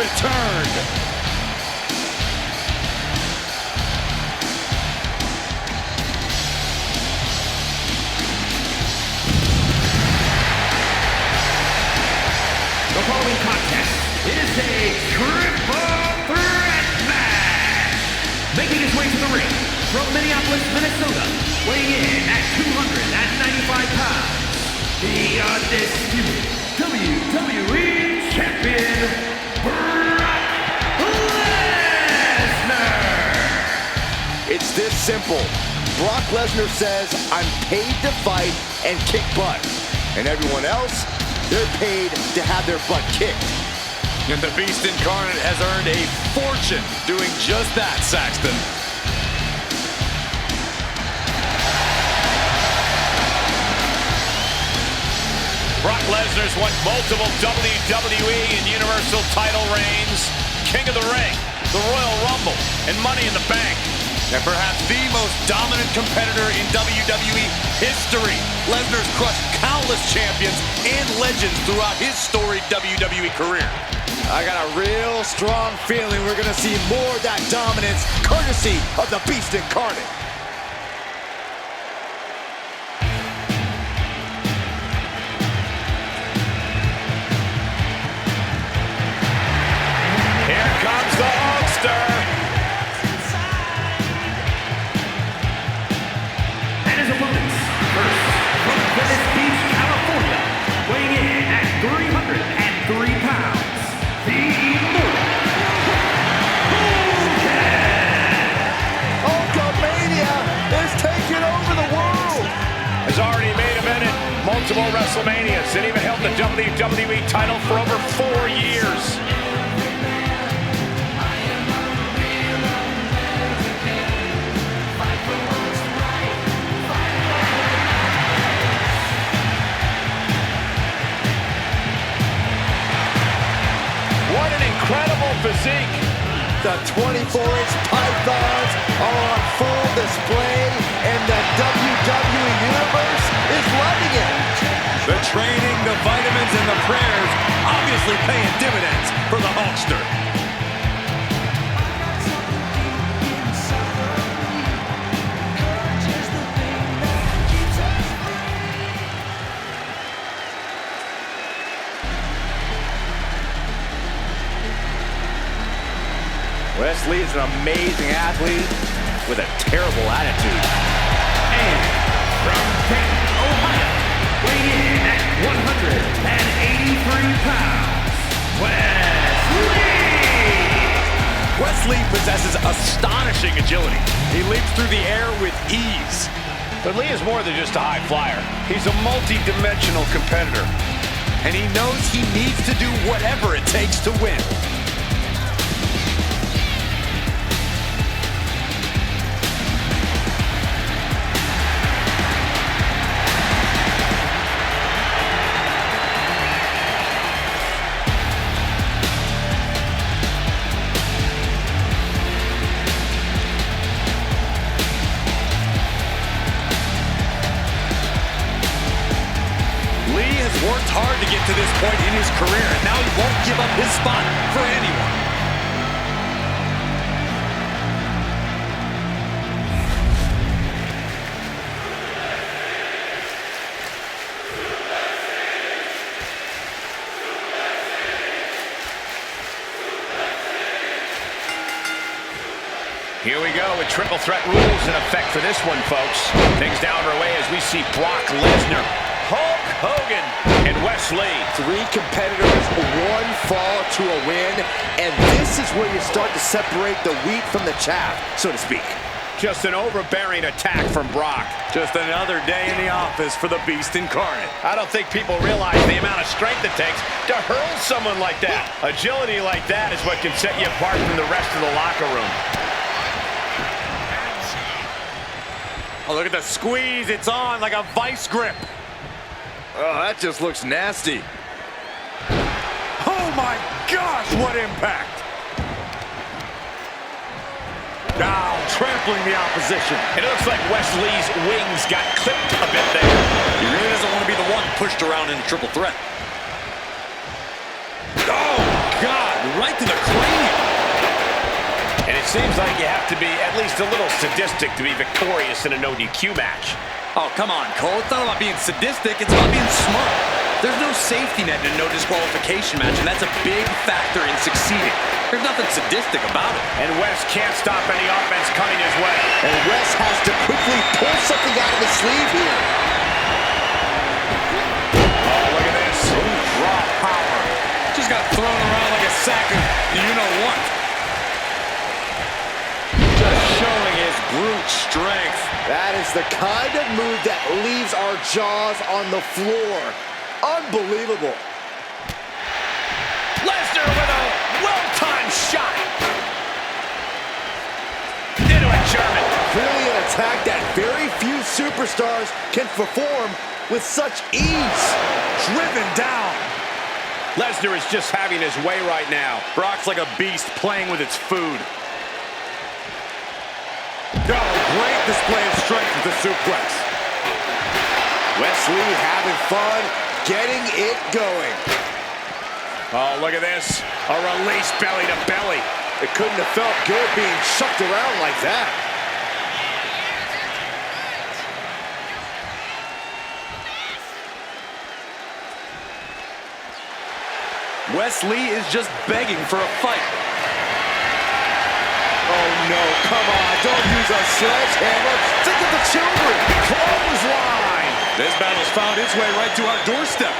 returned. The following contest is a triple threat match. Making his way to the ring from Minneapolis, Minnesota, weighing in at 295 pounds, the undisputed WWE Champion, Brock Lesnar. It's this simple. Brock Lesnar says, I'm paid to fight and kick butt. And everyone else, they're paid to have their butt kicked. And the Beast Incarnate has earned a fortune doing just that, Saxton. Brock Lesnar's won multiple WWE and Universal title reigns, King of the Ring, the Royal Rumble, and Money in the Bank. And perhaps the most dominant competitor in WWE history. Lesnar's crushed countless champions and legends throughout his storied WWE career. I got a real strong feeling we're going to see more of that dominance courtesy of the Beast Incarnate. Here comes the Hulkster. And his opponents, first from Venice Beach, California, weighing in at 303 pounds, the Immortal Hulkamania is taking over the world. Has already made a minute, multiple WrestleManias, and even held the WWE title for over 4 years. What an incredible physique. The 24-inch pythons are on full display, and the WWE Universe is loving it. The training, the vitamins, and the prayers obviously paying dividends for the Hulkster. Wesley is an amazing athlete with a terrible attitude. And from Dayton, Ohio, weighing in at 183 pounds, Wesley. Wesley possesses astonishing agility. He leaps through the air with ease. But Lee is more than just a high flyer. He's a multi-dimensional competitor. And he knows he needs to do whatever it takes to win. Worked hard to get to this point in his career, and now he won't give up his spot for anyone. Here we go with triple threat rules in effect for this one, folks. Things down our way as we see Brock Lesnar, Hulk Hogan, and Wesley. 3 competitors, 1 fall to a win, and this is where you start to separate the wheat from the chaff, so to speak. Just an overbearing attack from Brock. Just another day in the office for the Beast Incarnate. I don't think people realize the amount of strength it takes to hurl someone like that. Agility like that is what can set you apart from the rest of the locker room. Oh, look at the squeeze. It's on like a vice grip. Oh, that just looks nasty. Oh my gosh, what impact! Now trampling the opposition. It looks like Wesley's wings got clipped a bit there. He really doesn't want to be the one pushed around in a triple threat. Oh God, right to the cranium. And it seems like you have to be at least a little sadistic to be victorious in a no DQ match. Oh, come on, Cole. It's not about being sadistic. It's about being smart. There's no safety net in a no disqualification match, and that's a big factor in succeeding. There's nothing sadistic about it. And Wes can't stop any offense coming his way. And Wes has to quickly pull something out of his sleeve here. Oh, look at this. Raw power. Just got thrown around like a sack of you-know-what. Just showing his brute strength. That is the kind of move that leaves our jaws on the floor. Unbelievable. Lesnar with a well-timed shot. Into a German. Clearly an attack that very few superstars can perform with such ease. Driven down. Lesnar is just having his way right now. Brock's like a beast playing with its food. Oh, great display of strength with the suplex. Wesley having fun, getting it going. Oh, look at this. A release belly to belly. It couldn't have felt good being chucked around like that. Wesley is just begging for a fight. Oh no, come on, don't use a sledgehammer. Think of the children. Clothesline. This battle's found its way right to our doorstep.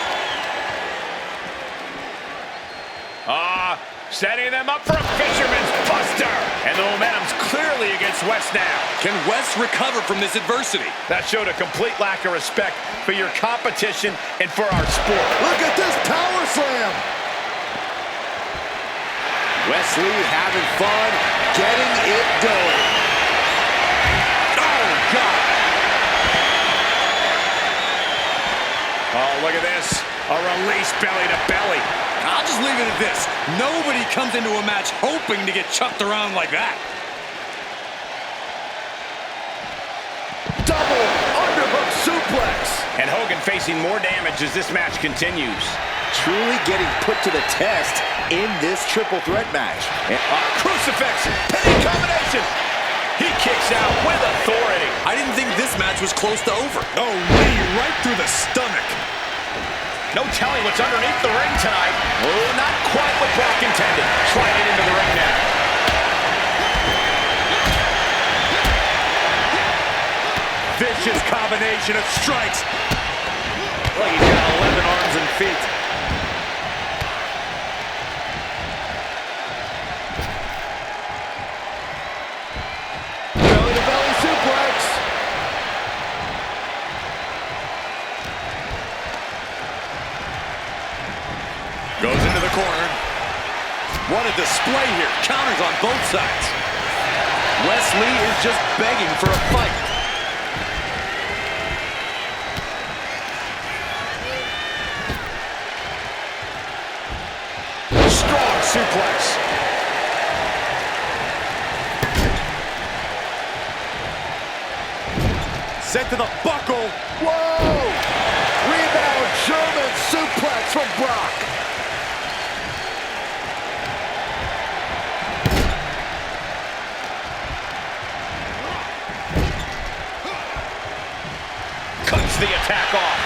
Setting them up for a fisherman's buster. And the momentum's clearly against Wes now. Can Wes recover from this adversity? That showed a complete lack of respect for your competition and for our sport. Look at this power slam. Wesley having fun, getting it going. Oh, God. Oh, look at this. A release belly to belly. I'll just leave it at this. Nobody comes into a match hoping to get chucked around like that. Double underhook suplex. And Hogan facing more damage as this match continues. Truly getting put to the test in this triple threat match. And crucifix, penny combination. He kicks out with authority. I didn't think this match was close to over. Oh, knee right through the stomach. No telling what's underneath the ring tonight. Oh, not quite what Brock intended. Sliding into the ring now. Vicious combination of strikes. Well, he's got 11 arms and feet. Belly to belly suplex. Goes into the corner. What a display here. Counters on both sides. Wesley is just begging for a fight. Strong suplex. Sent to the buckle. Whoa! Rebound German suplex from Brock. Cuts the attack off.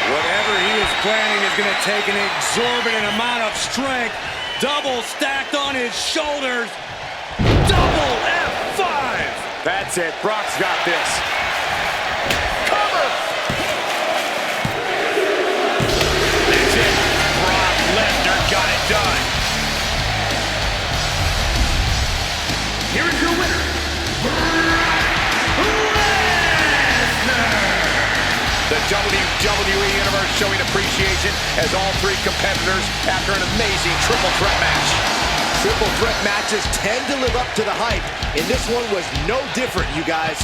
Whatever he is planning is going to take an exorbitant amount of strength. Double stacked on his shoulders. Double F5. That's it. Brock's got this. Cover. That's it. Brock Lesnar got it done. Here is your winner, Brock Lesnar. The WWE Universe showing appreciation as all three competitors after an amazing triple threat match. Triple threat matches tend to live up to the hype, and this one was no different, you guys.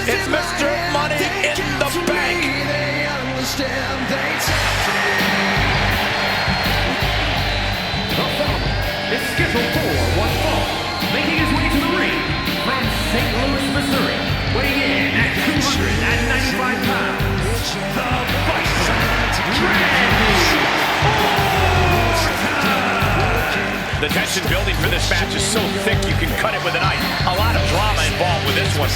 It's Mr. Money in the Bank. The following is scheduled for one 195 pounds, the Bison, Randy Orton. The tension building for this match is so thick you can cut it with a knife. A lot of drama involved with this one.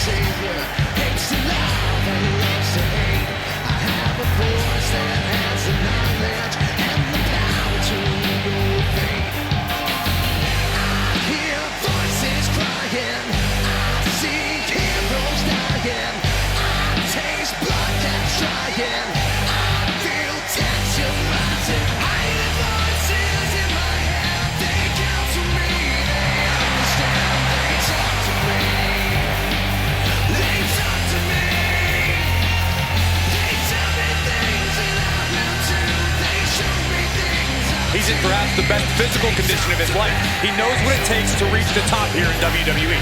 He's in perhaps the best physical condition of his life. He knows what it takes to reach the top here in WWE.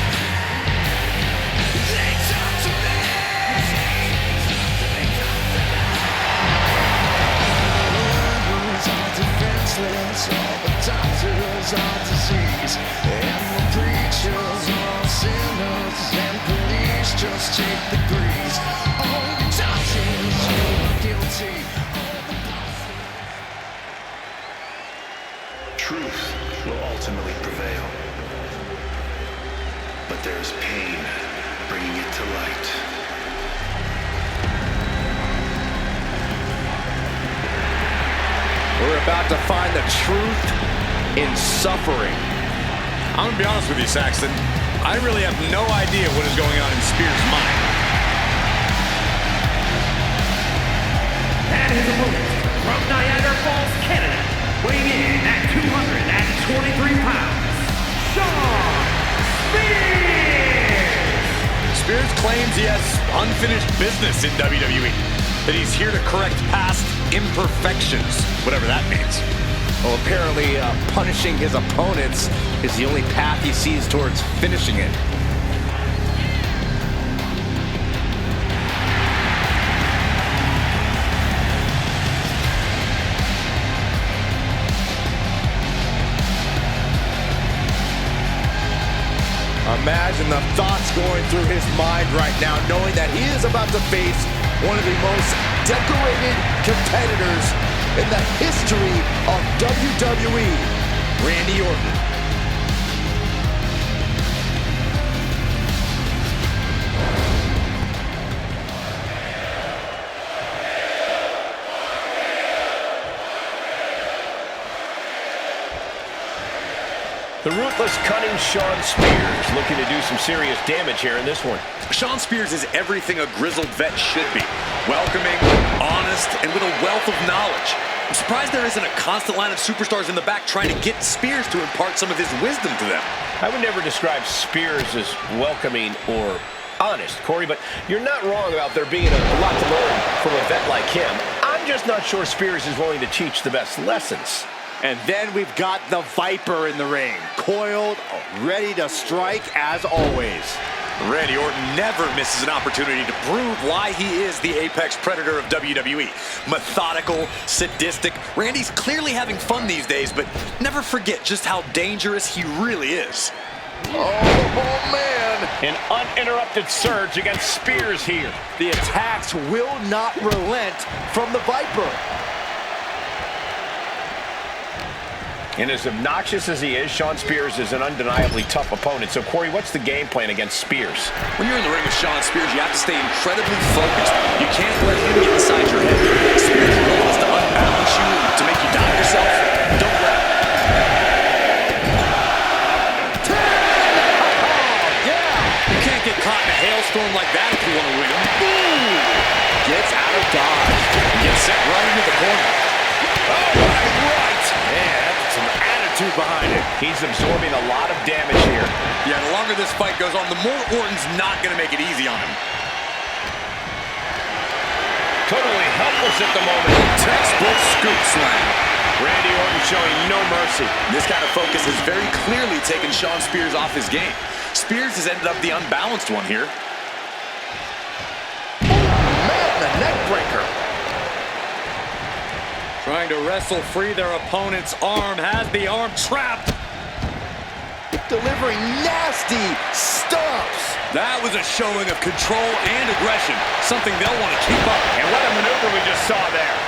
Just take the breeze. All the doctors are guilty. Truth will ultimately prevail. But there is pain bringing it to light. We're about to find the truth in suffering. I'm gonna be honest with you, Saxton. I really have no idea what is going on in Spears' mind. And his opponent from Niagara Falls, Canada, weighing in at 223 pounds, Shawn Spears! Spears claims he has unfinished business in WWE, that he's here to correct past imperfections, whatever that means. Well, apparently punishing his opponents is the only path he sees towards finishing it. Imagine the thoughts going through his mind right now, knowing that he is about to face one of the most decorated competitors in the history of WWE, Randy Orton. The ruthless, cunning Shawn Spears looking to do some serious damage here in this one. Shawn Spears is everything a grizzled vet should be. Welcoming, honest, and with a wealth of knowledge. I'm surprised there isn't a constant line of superstars in the back trying to get Spears to impart some of his wisdom to them. I would never describe Spears as welcoming or honest, Corey, but you're not wrong about there being a lot to learn from a vet like him. I'm just not sure Spears is willing to teach the best lessons. And then we've got the Viper in the ring, coiled, ready to strike as always. Randy Orton never misses an opportunity to prove why he is the apex predator of WWE. Methodical, sadistic. Randy's clearly having fun these days, but never forget just how dangerous he really is. Oh, man. An uninterrupted surge against Spears here. The attacks will not relent from the Viper. And as obnoxious as he is, Shawn Spears is an undeniably tough opponent. So, Corey, what's the game plan against Spears? When you're in the ring with Shawn Spears, you have to stay incredibly focused. You can't let him get inside your head. Spears' goal is to unbalance you, to make you doubt yourself. Don't let him. Yeah! You can't get caught in a hailstorm like that if you want to win him. Boom! Gets out of dodge. Gets set right into the corner. Oh, right! Man, some attitude behind it. He's absorbing a lot of damage here. Yeah, the longer this fight goes on, the more Orton's not going to make it easy on him. Totally helpless at the moment. Textbook scoop slam. Randy Orton showing no mercy. This kind of focus has very clearly taken Shawn Spears off his game. Spears has ended up the unbalanced one here. Man, the neck breaker. Trying to wrestle free their opponent's arm, has the arm trapped. Delivering nasty stomps. That was a showing of control and aggression, something they'll want to keep up. And what a maneuver we just saw there.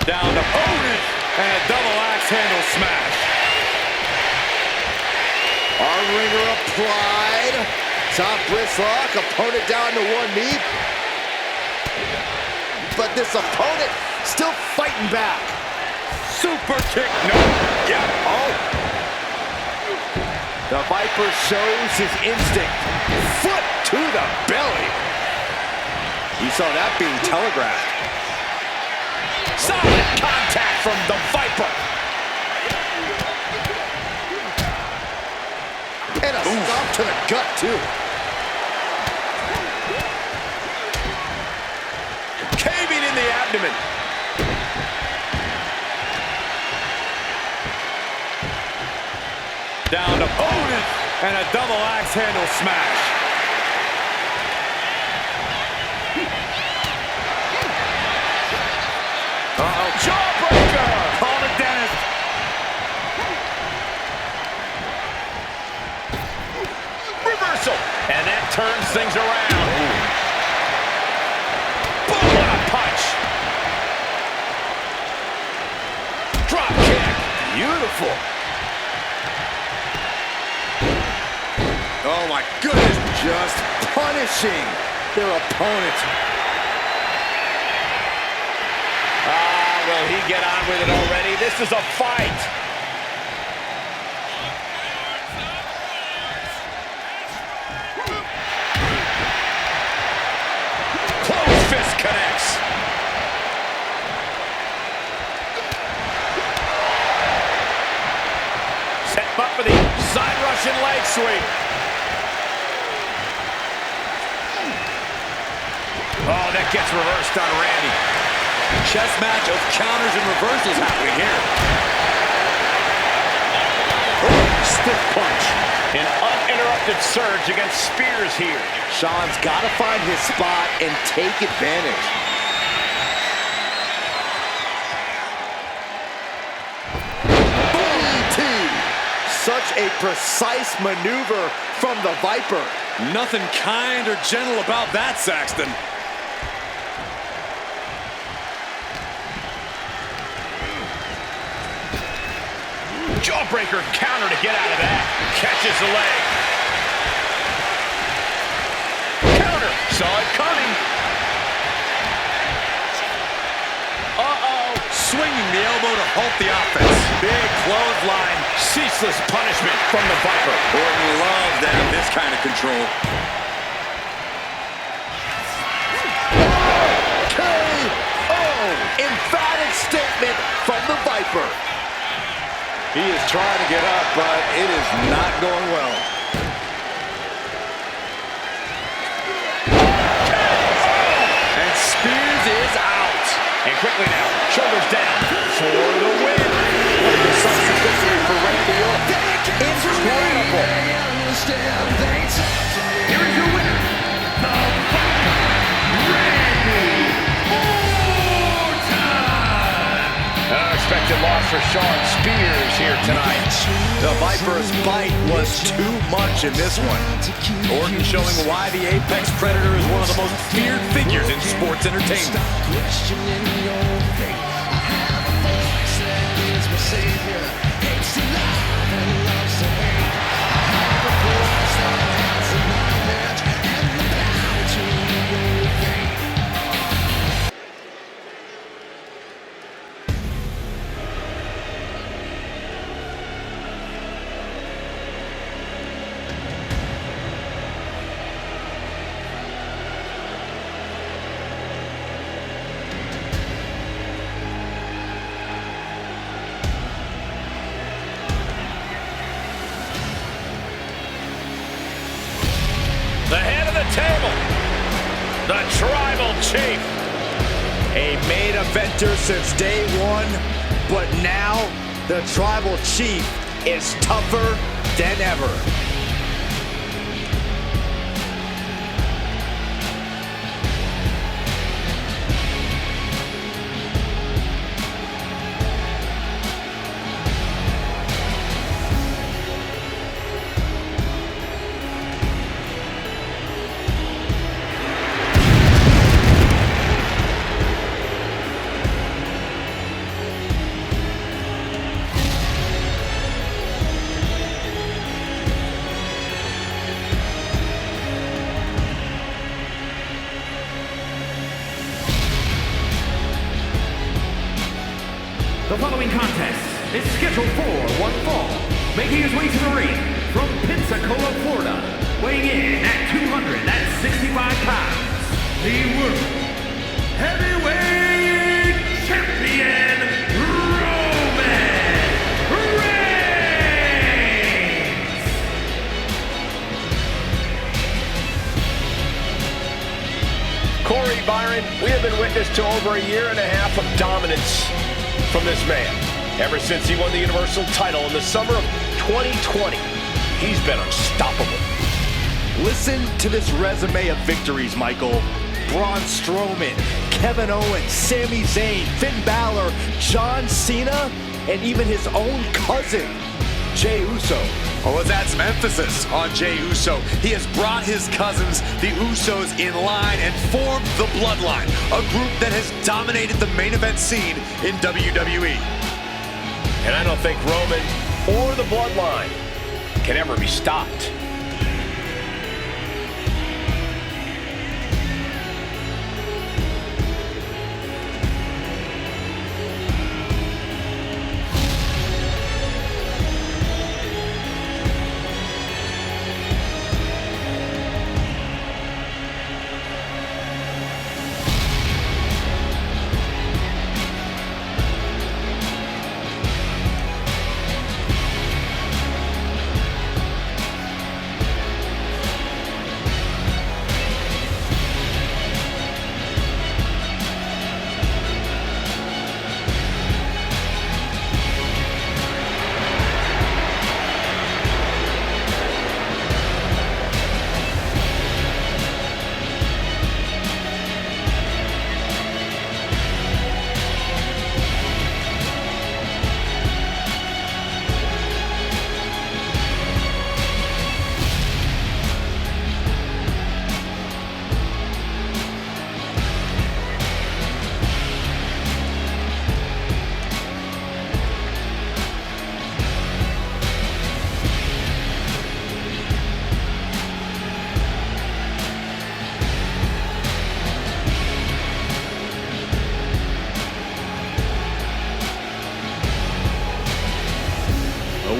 Down to Otis, and a double axe handle smash. Arm wringer applied. Top wrist lock, opponent down to one knee. But this opponent still fighting back. Super kick, no. Yeah, oh. The Viper shows his instinct. Foot to the belly. You saw that being telegraphed. Solid contact from the Viper. And a stomp to the gut, too. Caving in the abdomen. Down to Otis, and a double axe handle smash. Uh-oh, jawbreaker! Call it Dennis. Reversal, and that turns things around. Boom, what a punch. Drop kick, beautiful. Oh my goodness, just punishing their opponent. Will he get on with it already? This is a fight. Close fist connects. Set him up for the side Russian leg sweep. Oh, that gets reversed on Randy. Chess match of counters and reversals happening here. Oh, stiff punch. An uninterrupted surge against Spears here. Shawn's got to find his spot and take advantage. DDT. Such a precise maneuver from the Viper. Nothing kind or gentle about that, Saxton. Jawbreaker counter to get out of that. Catches the leg. Counter. Saw it coming. Uh-oh. Swinging the elbow to halt the offense. Big clothesline. Ceaseless punishment from the Viper. Orton loves to have this kind of control. KO. Emphatic statement from the Viper. He is trying to get up, but it is not going well. And Spears is out. And quickly now, shoulders down for the win. What a decisive victory for Randy Orton. Incredible. Here is your winner, the Viper, Randy Orton. Unexpected loss for Shawn Spears here tonight. The Viper's bite was too much in this one. Orton showing why the Apex Predator is one of the most feared figures in sports entertainment. Questioning your fate. I have a voice that is my savior. Hates to love and loves to hate. I have a voice that has the knowledge and the power to your fate. The head of the table, the Tribal Chief. A main eventer since day one, but now the Tribal Chief is tougher than ever. following contest is scheduled for one fall. Making his way to the ring from Pensacola, Florida, weighing in at 265 pounds, the World Heavyweight Champion, Roman Reigns! Corey, Byron, we have been witness to over a year and a half of dominance from this man. Ever since he won the Universal title in the summer of 2020, he's been unstoppable. Listen to this resume of victories, Michael. Braun Strowman, Kevin Owens, Sami Zayn, Finn Balor, John Cena, and even his own cousin, Jey Uso. Well, let's add some emphasis on Jey Uso. He has brought his cousins, the Usos, in line and formed the Bloodline, a group that has dominated the main event scene in WWE. And I don't think Roman or the Bloodline can ever be stopped.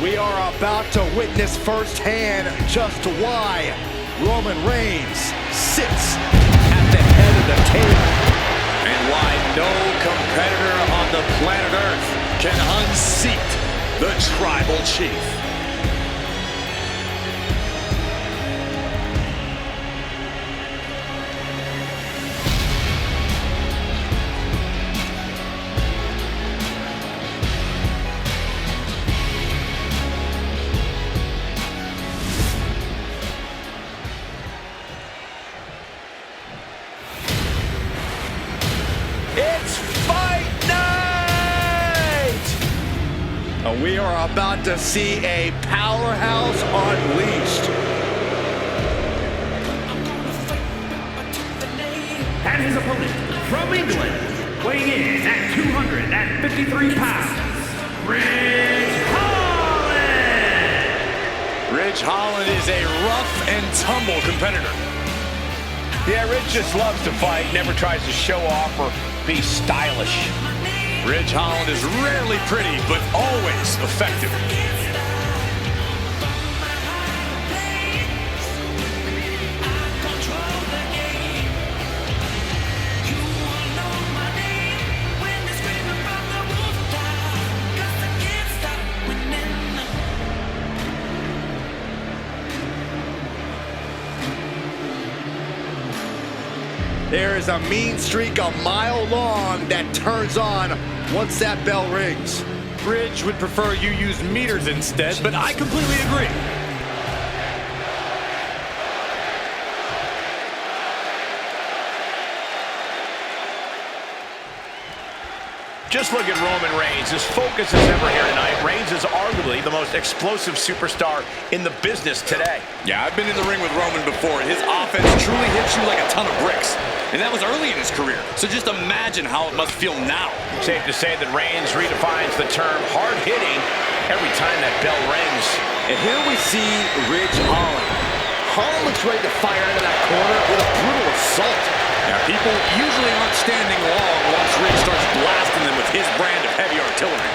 We are about to witness firsthand just why Roman Reigns sits at the head of the table. And why no competitor on the planet Earth can unseat the Tribal Chief. It's fight night! We are about to see a powerhouse unleashed. And his opponent from England, weighing in at 253 pounds, Ridge Holland! Ridge Holland is a rough and tumble competitor. Yeah, Ridge just loves to fight, never tries to show off or be stylish. Ridge Holland is rarely pretty, but always effective. There is a mean streak a mile long that turns on once that bell rings. Ridge would prefer you use meters instead, but I completely agree. Just look at Roman Reigns. His focus is never here tonight. Reigns is arguably the most explosive superstar in the business today. Yeah, I've been in the ring with Roman before. His offense truly hits you like a ton of bricks. And that was early in his career. So just imagine how it must feel now. Safe to say that Reigns redefines the term hard-hitting every time that bell rings. And here we see Ridge Holland. Holland looks ready to fire into that corner with a brutal assault. Now, people usually aren't standing long once Ridge starts blasting them with his brand of heavy artillery.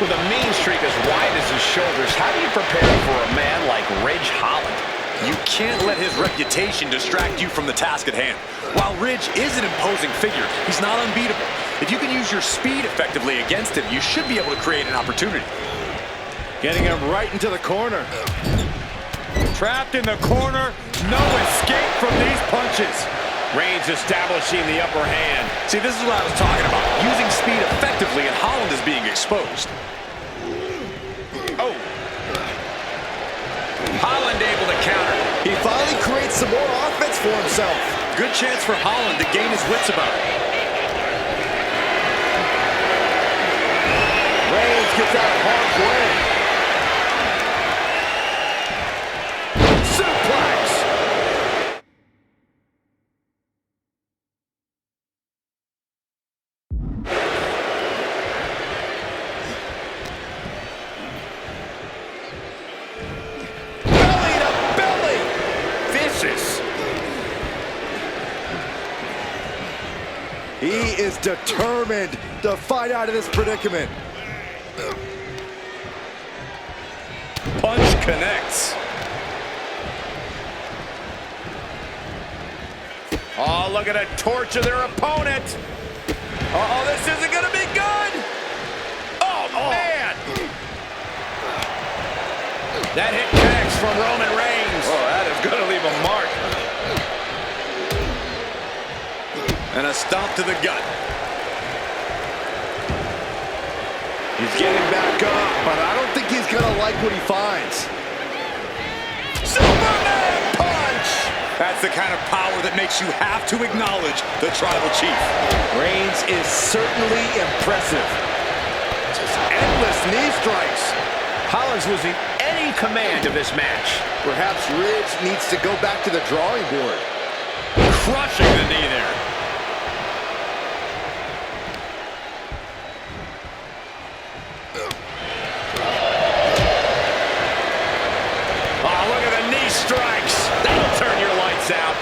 With a mean streak as wide as his shoulders, how do you prepare for a man like Ridge Holland? You can't let his reputation distract you from the task at hand. While Ridge is an imposing figure, he's not unbeatable. If you can use your speed effectively against him, you should be able to create an opportunity. Getting him right into the corner. Trapped in the corner, no escape from these punches. Reigns establishing the upper hand. See, this is what I was talking about. Using speed effectively, and Holland is being exposed. Oh. Holland able to counter. He finally creates some more offense for himself. Good chance for Holland to gain his wits about it. Reigns gets out of harm's way. Suplex! Belly to belly! Vicious. He is determined to fight out of this predicament. Punch connects. Oh, look at a torch of their opponent. Uh-oh, this isn't gonna be good! Oh, man. That hit connects from Roman Reigns. Oh, that is gonna leave a mark. And a stomp to the gut. He's getting back up, but I don't think he's gonna like what he finds. Superman punch! That's the kind of power that makes you have to acknowledge the Tribal Chief. Reigns is certainly impressive. Just endless knee strikes. Holland's losing any command of this match. Perhaps Ridge needs to go back to the drawing board. Crushing the knee there. Oh, look at the knee strikes. That'll turn your lights out.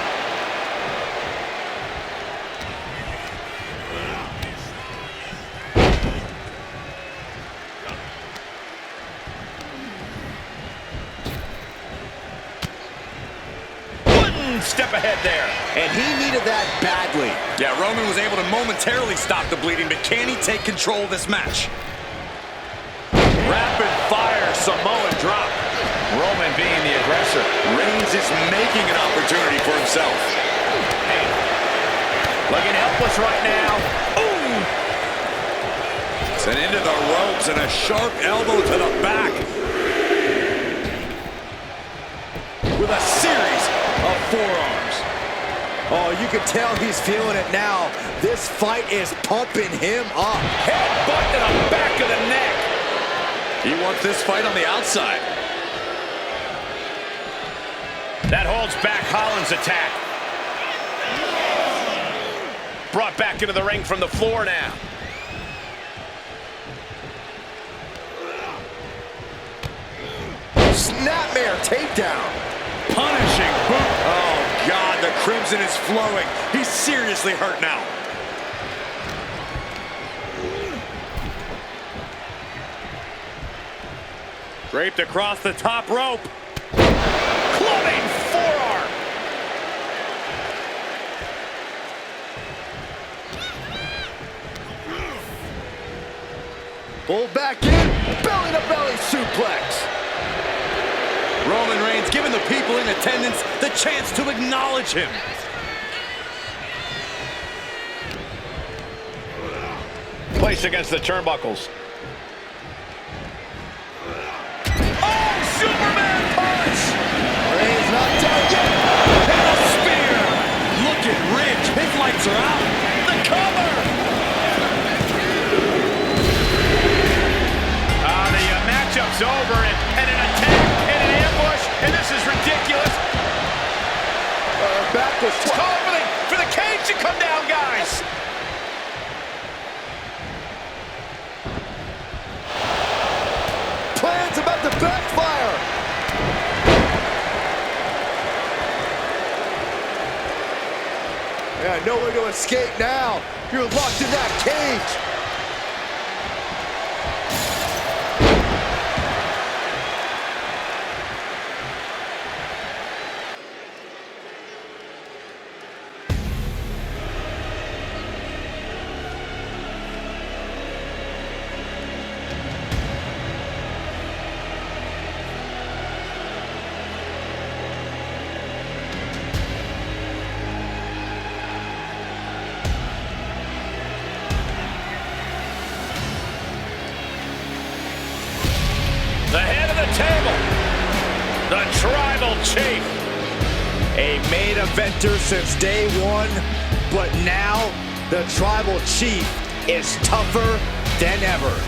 One step ahead there. And he needed that badly. Yeah, Roman was able to momentarily stop the bleeding, but can he take control of this match? Rapid fire Samoan drop. Roman being the aggressor. Reigns is making an opportunity for himself. Hey, looking helpless right now. Ooh! Sent into the ropes and a sharp elbow to the back. With a series of forearms. Oh, you can tell he's feeling it now. This fight is pumping him up. Headbutt to the back of the neck. He wants this fight on the outside. That holds back Holland's attack. Brought back into the ring from the floor now. Snapmare takedown. Punishing boot. Oh, God, the crimson is flowing. He's seriously hurt now. Draped across the top rope. Clubbing forearm. Pulled back in. Belly-to-belly suplex. Roman Reigns giving the people in attendance the chance to acknowledge him. Placed against the turnbuckles. Oh, Superman punch! Reigns not done yet. And a spear! Look at Ridge. His lights are out. The cover! The matchup's over, and an attack and an ambush, and this is ridiculous. Back was It's calling for the cage to come down, guys. Plan's about to backfire. on, no way to escape now. You're locked in that cage. The head of the table, the Tribal Chief. A main eventer since day one, but now the Tribal Chief is tougher than ever.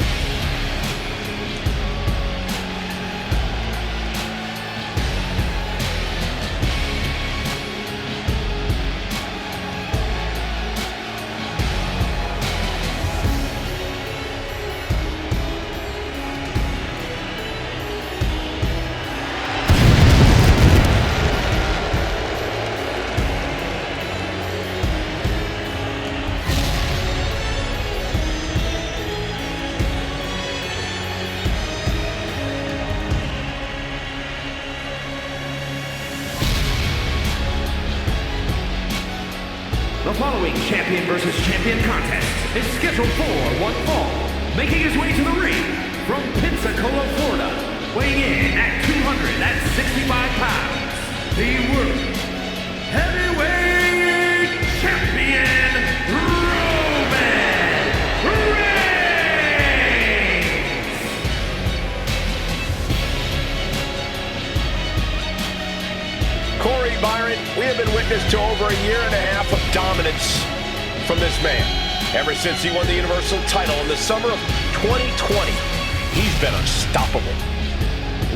The following champion versus champion contest is scheduled for one fall. Making his way to the ring from Pensacola, Florida, weighing in at 265 pounds, the World Heavyweight Champion, Roman Reigns! Corey Byron, we have been witness to over a year and a half of dominance from this man. Ever since he won the Universal title in the summer of 2020, he's been unstoppable.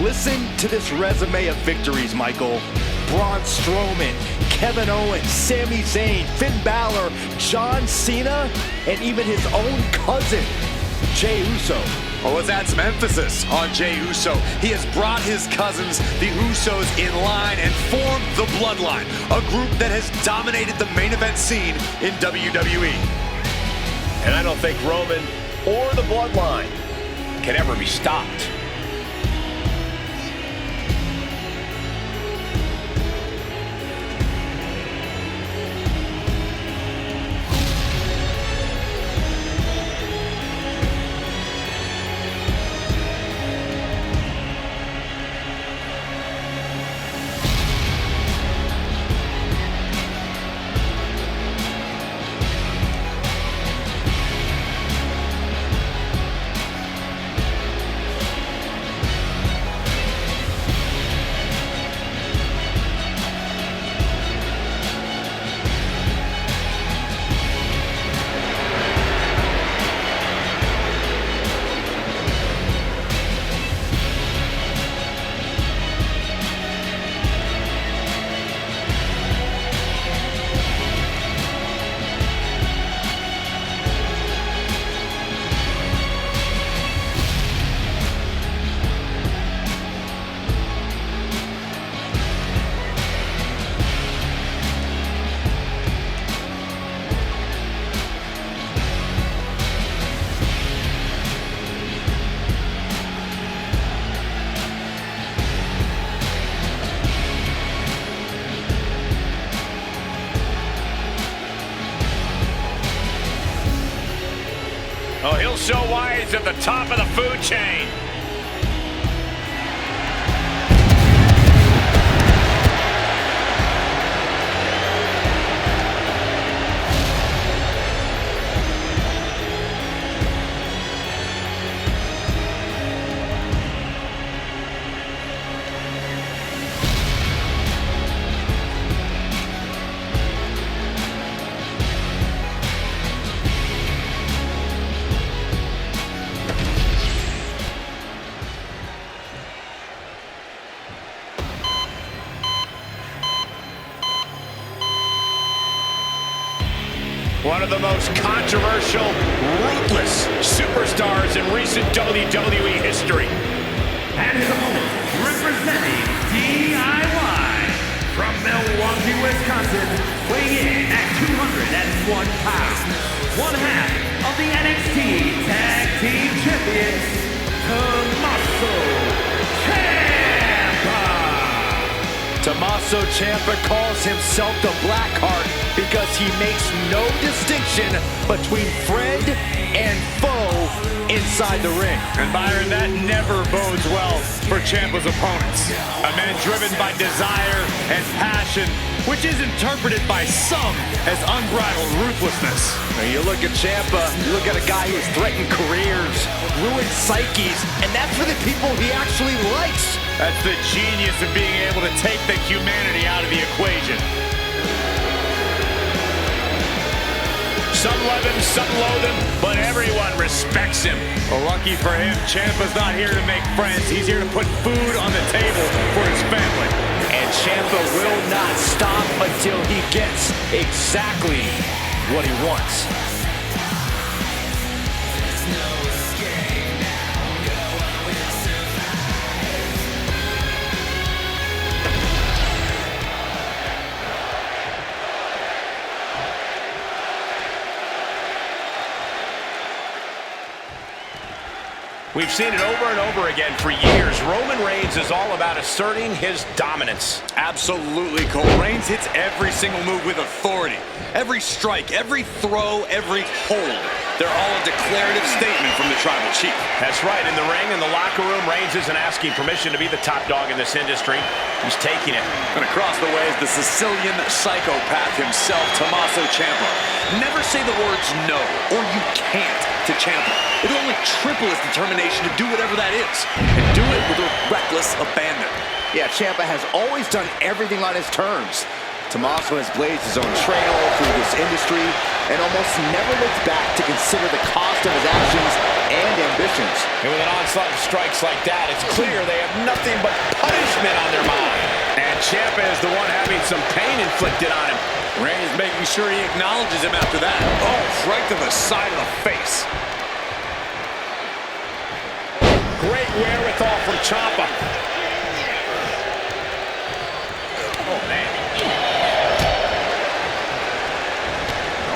Listen to this resume of victories, Michael. Braun Strowman, Kevin Owens, Sami Zayn, Finn Balor, John Cena, and even his own cousin, Jey Uso. Well, let's add some emphasis on Jey Uso. He has brought his cousins, the Usos, in line and formed the Bloodline, a group that has dominated the main event scene in WWE. And I don't think Roman or the Bloodline can ever be stopped. Oh, he'll show why he's at the top of the food chain. One of the most controversial, ruthless superstars in recent WWE history. And his opponent, representing DIY from Milwaukee, Wisconsin, weighing in at Tommaso Ciampa calls himself the Blackheart because he makes no distinction between friend and foe inside the ring. And Byron, that never bodes well for Ciampa's opponents. A man driven by desire and passion, which is interpreted by some as unbridled ruthlessness. When you look at Ciampa, you look at a guy who has threatened careers, ruined psyches, and that's for the people he actually likes. That's the genius of being able to take the humanity out of the equation. Some love him, some loathe him, but everyone respects him. Well, lucky for him, Ciampa's not here to make friends. He's here to put food on the table for his family. And Ciampa will not stop until he gets exactly what he wants. We've seen it over and over again for years. Roman Reigns is all about asserting his dominance. Absolutely, Cole. Reigns hits every single move with authority. Every strike, every throw, every hold. They're all a declarative statement from the Tribal Chief. That's right. In the ring, in the locker room, Reigns isn't asking permission to be the top dog in this industry. He's taking it. And across the way is the Sicilian psychopath himself, Tommaso Ciampa. Never say the words no or you can't to Ciampa. It'll only triple his determination to do whatever that is, and do it with a reckless abandon. Yeah, Ciampa has always done everything on his terms. Tommaso has blazed his own trail through this industry and almost never looks back to consider the cost of his actions and ambitions. And with an onslaught of strikes like that, it's clear they have nothing but punishment on their mind. And Ciampa is the one having some pain inflicted on him. Reigns making sure he acknowledges him after that. Oh, right to the side of the face. Great wherewithal from Ciampa. Oh, man.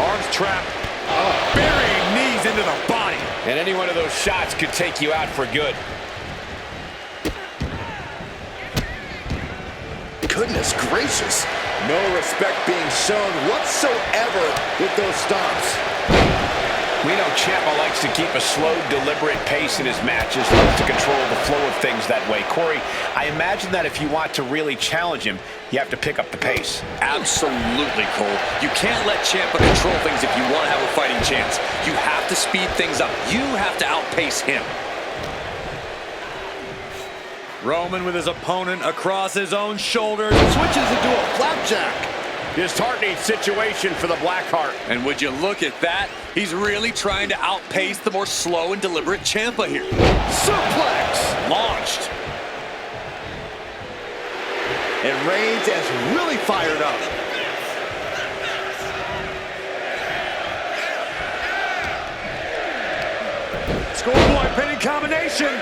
Arms trapped. Burying knees into the body. And any one of those shots could take you out for good. Goodness gracious. No respect being shown whatsoever with those stomps. We know Ciampa likes to keep a slow, deliberate pace in his matches, loves to control the flow of things that way. Corey, I imagine that if you want to really challenge him, you have to pick up the pace. Absolutely, Cole. You can't let Ciampa control things if you want to have a fighting chance. You have to speed things up. You have to outpace him. Roman with his opponent across his own shoulders switches into a flapjack. Disheartening situation for the Blackheart. And would you look at that? He's really trying to outpace the more slow and deliberate Ciampa here. Suplex launched. And Reigns is really fired up. Scoreboard pinning combination.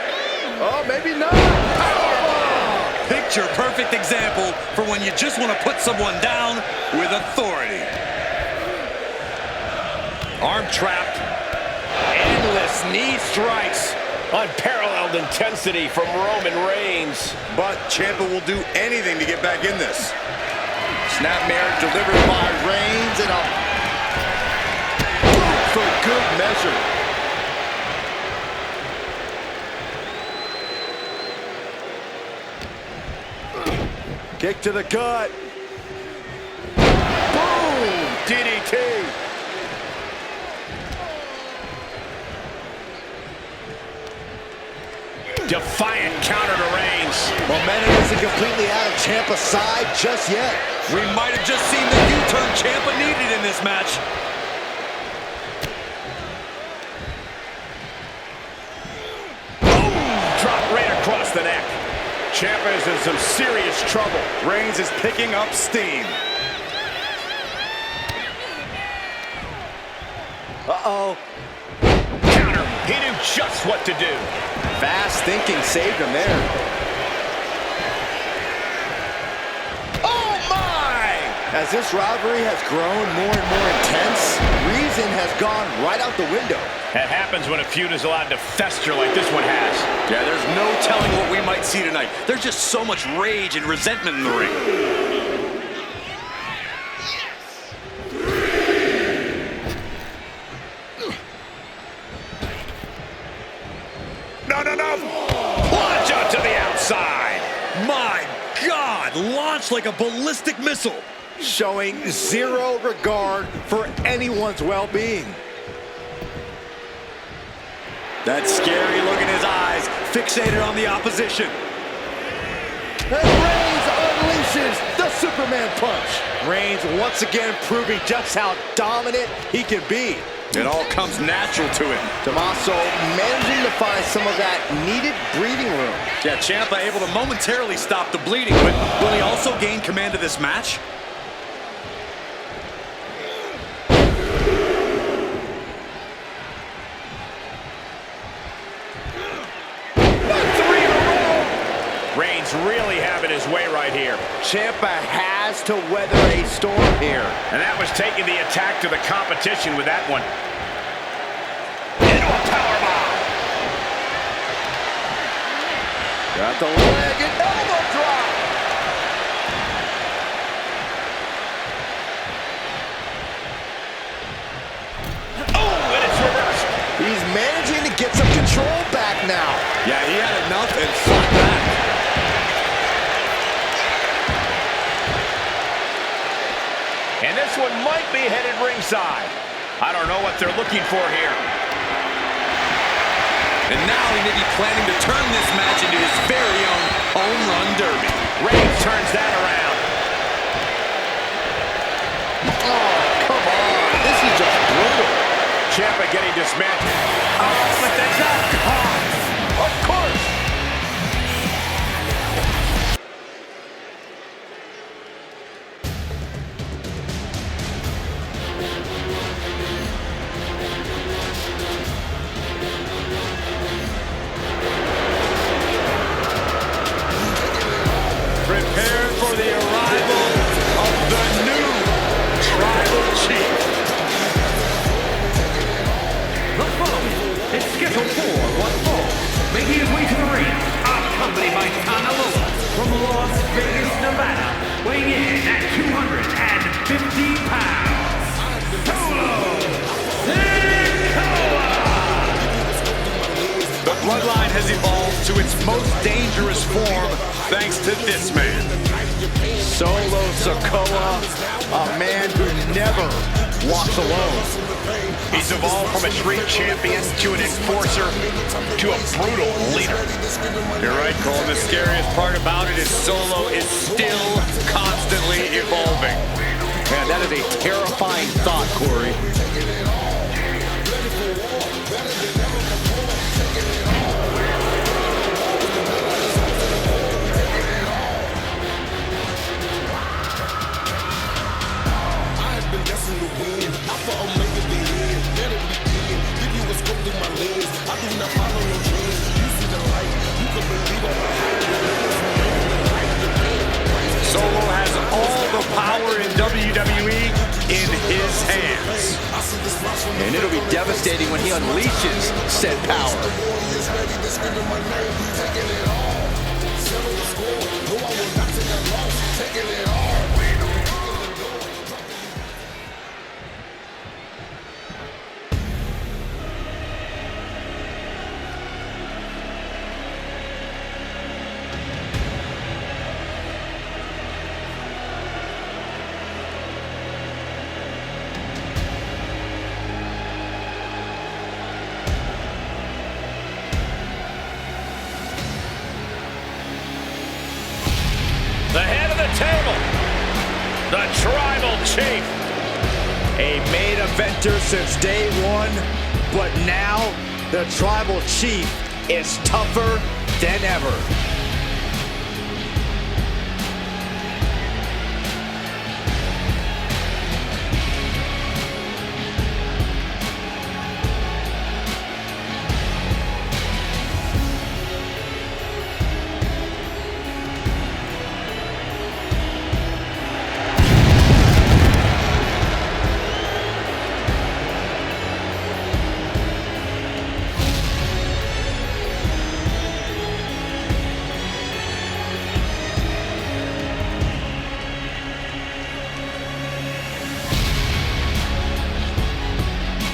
Oh, maybe not. Picture perfect example for when you just want to put someone down with authority. Arm trapped. Endless knee strikes. Unparalleled intensity from Roman Reigns. But Ciampa will do anything to get back in this. Snapmare delivered by Reigns and a boot for good measure. Kick to the gut. Boom! DDT. Defiant counter to Reigns. Momentum isn't completely out of Ciampa's side just yet. We might have just seen the U-turn Ciampa needed in this match. Boom! Drop right across the neck. Ciampa is in some serious trouble. Reigns is picking up steam. Uh-oh. Counter. He knew just what to do. Fast thinking saved him there. Oh my! As this rivalry has grown more and more intense, reason has gone right out the window. That happens when a feud is allowed to fester like this one has. Yeah, there's no telling what we might see tonight. There's just so much rage and resentment in the ring. launched like a ballistic missile. Showing zero regard for anyone's well-being. That scary look in his eyes, fixated on the opposition. And Reigns unleashes the Superman punch. Reigns once again proving just how dominant he can be. It all comes natural to him. Tommaso managing to find some of that needed breathing room. Yeah, Ciampa able to momentarily stop the bleeding, but will he also gain command of this match? Reigns really having his way right here. Ciampa has to weather a storm here. And that was taking the attack to the competition with that one. Into a powerbomb. Got the leg and elbow drop. Oh, and it's reversed. He's managing to get some control back now. Yeah, he had enough and fought back. And this one might be headed ringside. I don't know what they're looking for here. And now he may be planning to turn this match into his very own home run derby. Reigns turns that around. Oh, come on. This is just brutal. Ciampa getting dismantled. Oh, but that's not caught. Of course. Prepare for the arrival of the new Tribal Chief. The following is scheduled for one fall. Making his way to the ring, accompanied by Kanaloa from Las Vegas, Nevada, weighing in at 250 pounds. Solo Sikoa! The bloodline has evolved to its most dangerous form thanks to this man. Solo Sikoa, a man who never walks alone. He's evolved from a street champion to an enforcer to a brutal leader. You're right, Cole. The scariest part about it is Solo is still constantly evolving. Man, that is a terrifying thought, Corey. Solo has all the power in WWE in his hands. And it'll be devastating when he unleashes said power. The head of the table, the Tribal Chief. A main eventer since day one, but now the Tribal Chief is tougher than ever.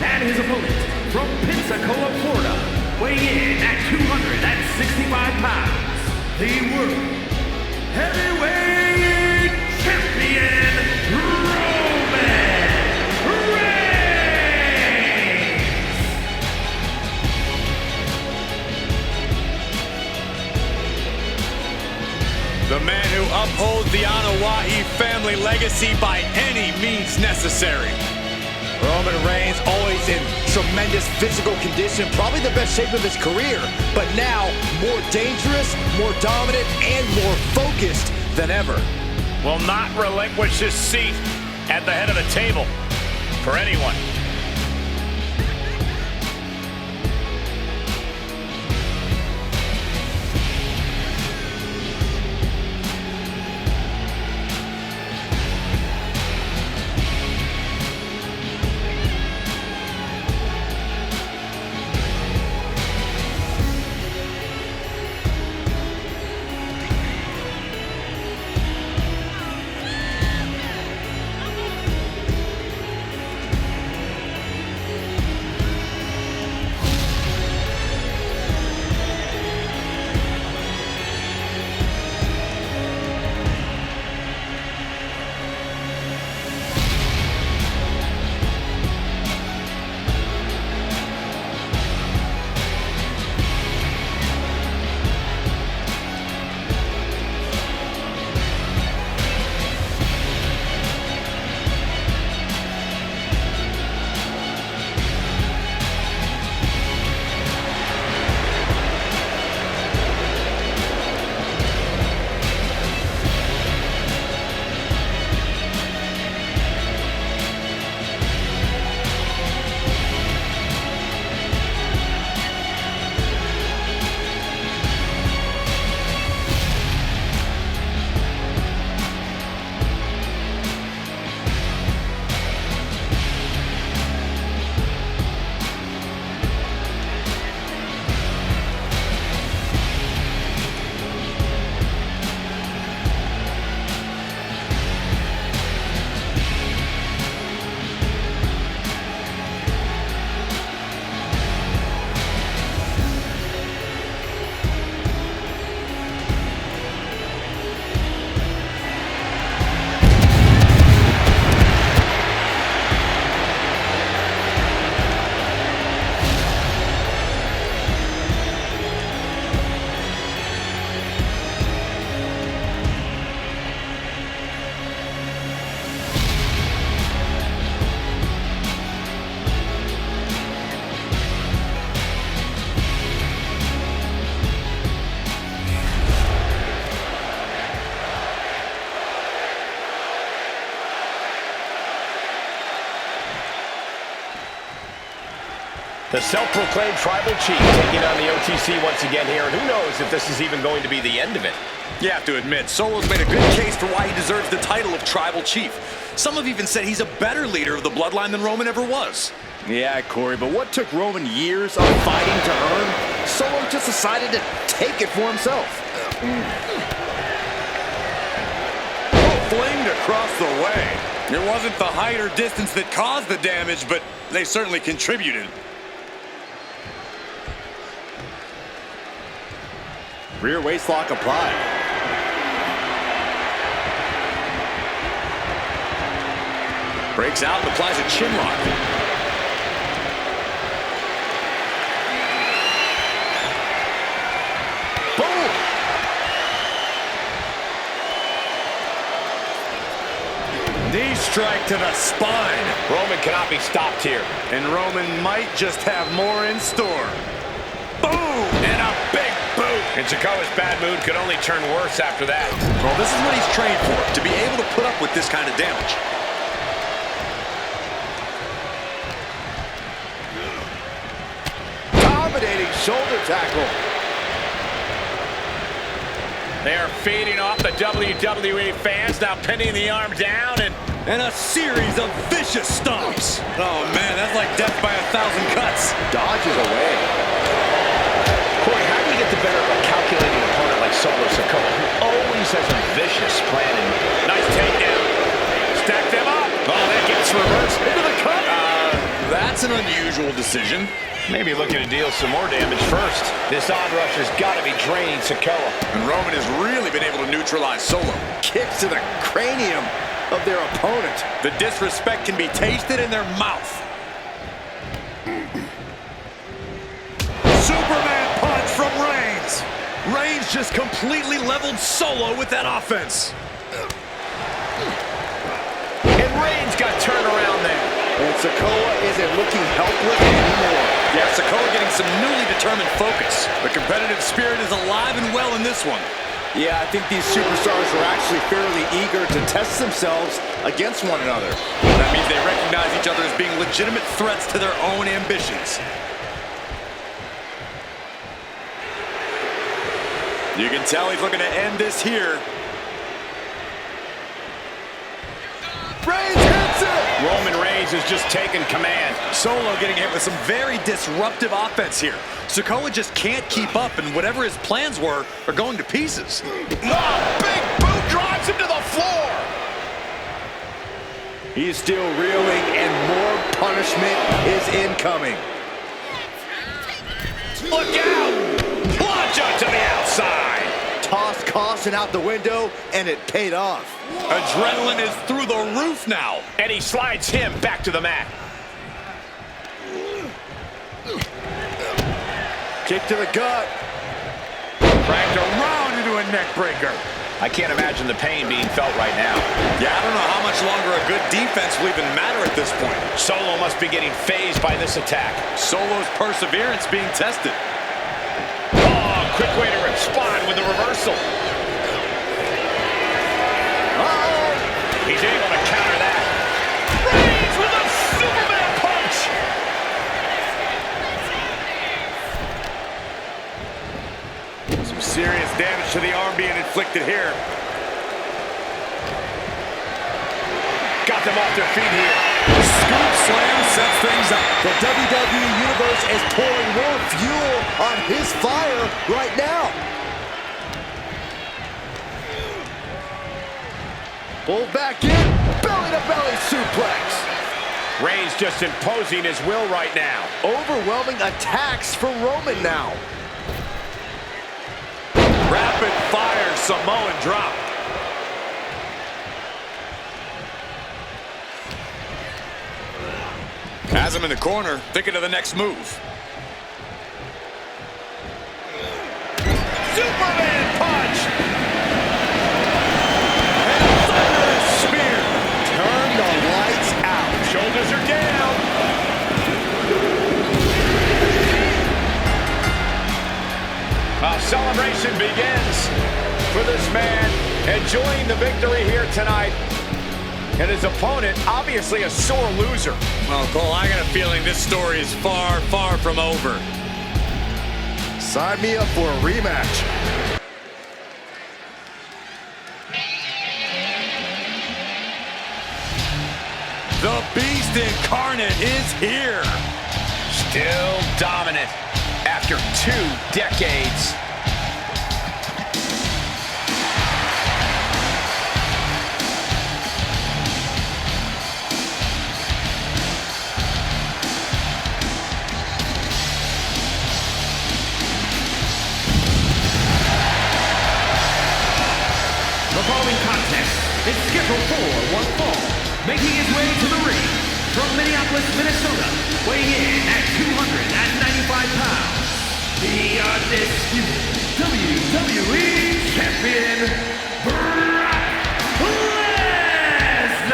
And his opponent from Pensacola, Florida, weighing in at 265 pounds, the World Heavyweight The man who upholds the Anoa'i family legacy by any means necessary. Roman Reigns always in tremendous physical condition, probably the best shape of his career, but now more dangerous, more dominant, and more focused than ever. Will not relinquish his seat at the head of the table for anyone. The self-proclaimed tribal chief taking on the OTC once again here. And who knows if this is even going to be the end of it. You have to admit, Solo's made a good case for why he deserves the title of tribal chief. Some have even said he's a better leader of the bloodline than Roman ever was. Yeah, Corey, but what took Roman years of fighting to earn, Solo just decided to take it for himself. Flamed across the way. It wasn't the height or distance that caused the damage, but they certainly contributed. Rear waistlock applied. Breaks out and applies a chin lock. Boom! Knee strike to the spine. Roman cannot be stopped here. And Roman might just have more in store. Boom! And a big boot. And Sikoa's bad mood could only turn worse after that. Well, this is what he's trained for, to be able to put up with this kind of damage. Dominating shoulder tackle. They are feeding off the WWE fans, now pinning the arm down and a series of vicious stomps. Oh, man, that's like death by 1,000 cuts. Dodges away. Corey, how do you get the better of a calculating opponent like Solo Sikoa, who always has a vicious plan? And nice takedown. Stack them up. Oh, that gets reversed into the cut. That's an unusual decision. Maybe looking to deal some more damage first. This onrush has got to be draining Sikoa. And Roman has really been able to neutralize Solo. Kicks to the cranium of their opponent. The disrespect can be tasted in their mouth. Superman punch from Reigns. Reigns just completely leveled Solo with that offense. And Reigns got turned around there. And Sikoa isn't looking helpless anymore. Yeah, Sikoa getting some newly determined focus. The competitive spirit is alive and well in this one. Yeah, I think these superstars are actually fairly eager to test themselves against one another. That means they recognize each other as being legitimate threats to their own ambitions. You can tell he's looking to end this here. Reigns hits it! Roman Reigns is just taking command. Solo getting hit with some very disruptive offense here. Sikoa just can't keep up, and whatever his plans were are going to pieces. Oh, big boot drives him to the floor. He's still reeling, and more punishment is incoming. Look out! Plunge up to the outside. Tossed caution out the window, and it paid off. Adrenaline is through the roof now. And he slides him back to the mat. Kick to the gut. Cracked around into a neck breaker. I can't imagine the pain being felt right now. Yeah, I don't know how much longer a good defense will even matter at this point. Solo must be getting phased by this attack. Solo's perseverance being tested. Oh, quick way to respond with the reversal. Uh-oh! He's able to counter that. Reigns with a Superman punch. Some serious damage to the arm being inflicted here. Got them off their feet here. Scoop slam sets things up. The WWE Universe is pouring more fuel on his fire right now. Pulled back in, belly-to-belly suplex. Reigns just imposing his will right now. Overwhelming attacks for Roman now. Rapid fire Samoan drop. Has him in the corner, thinking of the next move. Superman punch. And a thunderous spear. Turn the lights out. Shoulders are down. A celebration begins for this man, enjoying the victory here tonight. And his opponent, obviously a sore loser. Well, Cole, I got a feeling this story is far, far from over. Sign me up for a rematch. The Beast Incarnate is here. Still dominant after 2 decades. The following contest is scheduled for one fall. Making his way to the ring from Minneapolis, Minnesota, weighing in at 295 pounds, the undisputed WWE Champion, Brock Lesnar.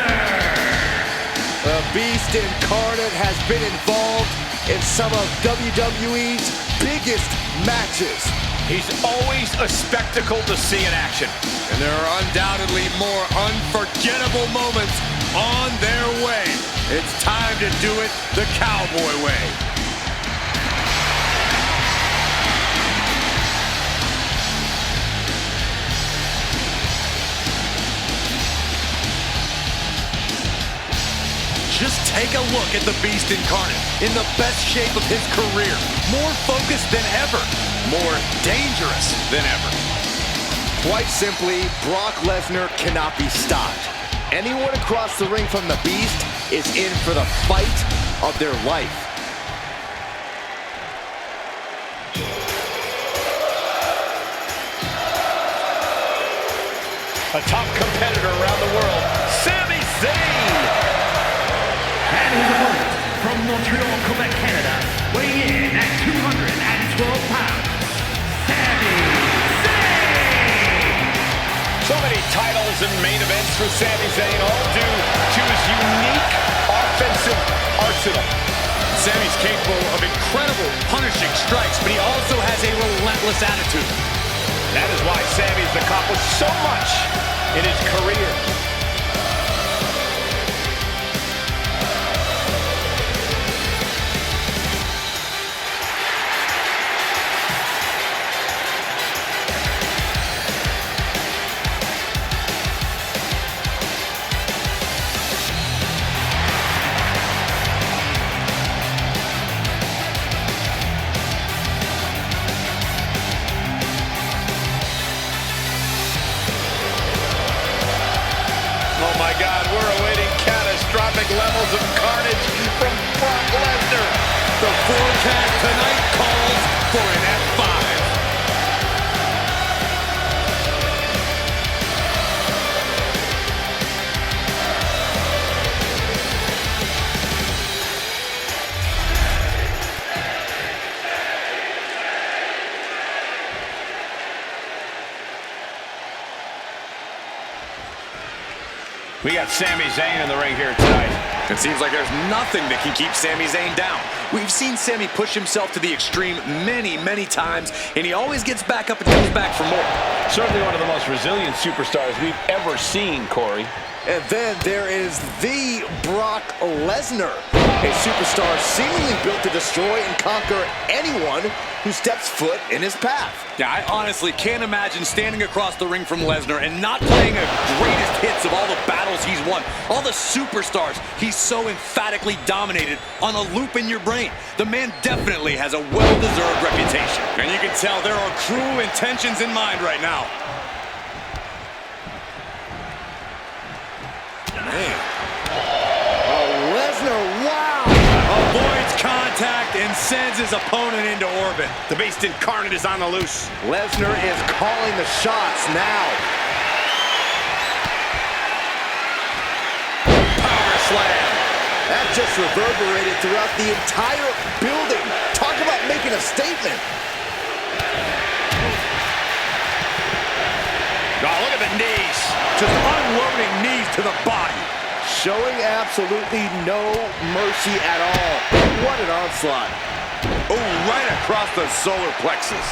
The Beast Incarnate has been involved in some of WWE's biggest matches. He's always a spectacle to see in action. And there are undoubtedly more unforgettable moments on their way. It's time to do it the Cowboy way. Just take a look at the Beast Incarnate in the best shape of his career. More focused than ever. More dangerous than ever. Quite simply, Brock Lesnar cannot be stopped. Anyone across the ring from the Beast is in for the fight of their life. A top competitor around the world, Sami Zayn. And his opponent from Montreal, Quebec, Canada, weighing in at 212 pounds, Sami Zayn. So many titles and main events for Sami Zayn, all due to his unique offensive arsenal. Sami's capable of incredible punishing strikes, but he also has a relentless attitude. That is why Sami's accomplished so much in his career. Oh my God, we're awaiting catastrophic levels of carnage from Brock Lesnar. The forecast tonight calls for an F5. We got Sami Zayn in the ring here tonight. It seems like there's nothing that can keep Sami Zayn down. We've seen Sami push himself to the extreme many, many times, and he always gets back up and comes back for more. Certainly one of the most resilient superstars we've ever seen, Corey. And then there is the Brock Lesnar, a superstar seemingly built to destroy and conquer anyone who steps foot in his path. Yeah, I honestly can't imagine standing across the ring from Lesnar and not playing a greatest hits of all the battles he's won, all the superstars he's so emphatically dominated on a loop in your brain. The man definitely has a well-deserved reputation. And you can tell there are cruel intentions in mind right now. Man. Oh, Lesnar, wow! Avoids contact and sends his opponent into orbit. The Beast Incarnate is on the loose. Lesnar is calling the shots now. Power slam. That just reverberated throughout the entire building. Talk about making a statement. Oh, look at the knees. Just unloading knees to the body. Showing absolutely no mercy at all. What an onslaught. Oh, right across the solar plexus.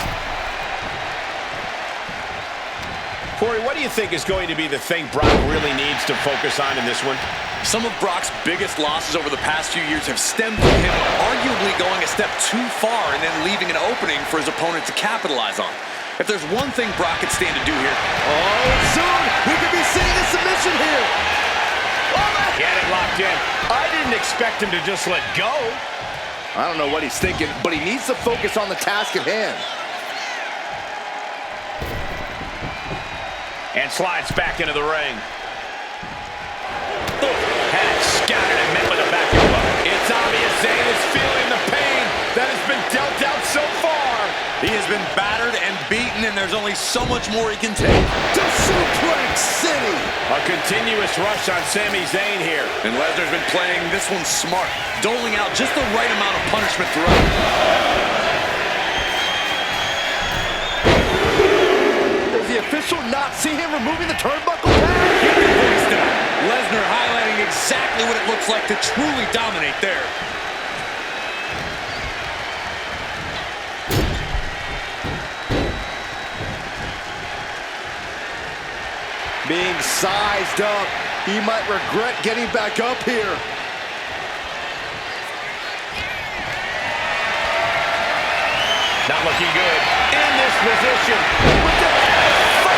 Corey, what do you think is going to be the thing Brock really needs to focus on in this one? Some of Brock's biggest losses over the past few years have stemmed from him arguably going a step too far and then leaving an opening for his opponent to capitalize on. If there's one thing Brock can stand to do here, Soon we could be seeing a submission here. He had it locked in. I didn't expect him to just let go. I don't know what he's thinking, but he needs to focus on the task at hand. And slides back into the ring. Had it scouted and met with a back elbow. It's obvious Zayn is feeling the pain that has been dealt out so far. he has been battered and beaten, and there's only so much more he can take. To Suplex City. A continuous rush on Sami Zayn here. And Lesnar's been playing this one smart, doling out just the right amount of punishment throughout. Does the official not see him removing the turnbuckle pad? Get the voice down. Lesnar highlighting exactly what it looks like to truly dominate there. Being sized up, he might regret getting back up here. Not looking good. In this position. With the F5.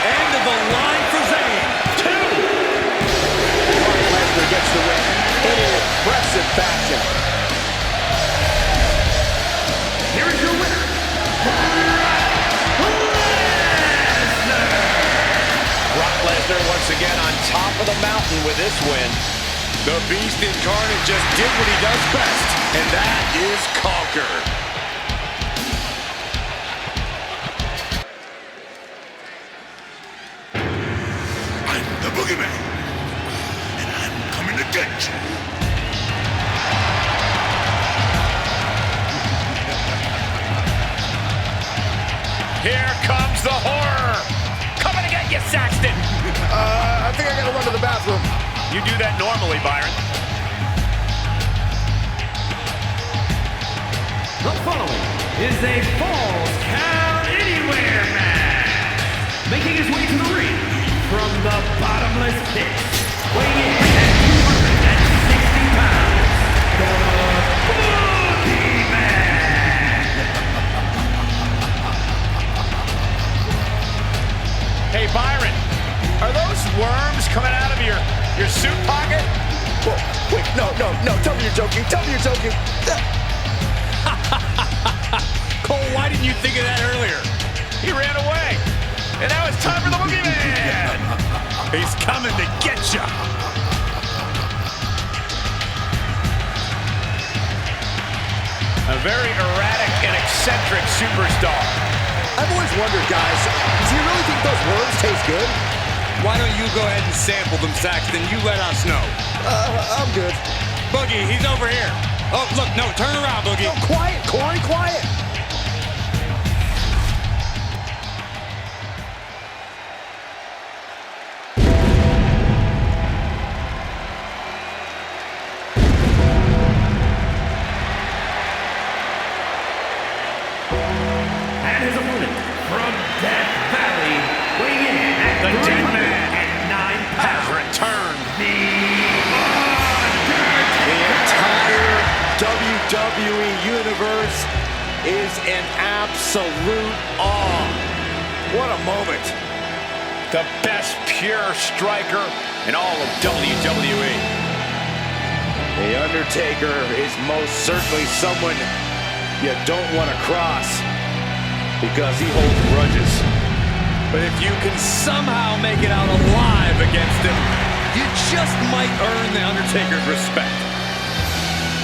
End of the line for Zayn. 2. Brock Lesnar gets the win in an impressive fashion. Here is your winner, Brock Lesnar once again on top of the mountain with this win. The Beast Incarnate just did what he does best, and that is conquer. I'm the boogeyman, and I'm coming to get you. Here comes the horror. Saxton. I think I gotta run to the bathroom. You do that normally, Byron. The following is a Falls Count Anywhere match. Making his way to the ring from the bottomless pit, weighing in at 260 pounds, the Boogeyman. Hey, Byron, are those worms coming out of your suit pocket? Whoa, wait, no. Tell me you're joking. Tell me you're joking. Cole, why didn't you think of that earlier? He ran away. And now it's time for the Boogeyman. He's coming to get you. A very erratic and eccentric superstar. I've always wondered, guys, does he really think those worms taste good? Why don't you go ahead and sample them, Saxton? You let us know. I'm good. Boogie, he's over here. Oh, look, no, turn around, Boogie. No, quiet, Corey, quiet. And his opponent from Death Valley, weighing in at The Dead Man 309 has pounds, returned. The entire WWE Universe is in absolute awe. What a moment. The best pure striker in all of WWE. The Undertaker is most certainly someone you don't want to cross because he holds grudges. But if you can somehow make it out alive against him, you just might earn the Undertaker's respect.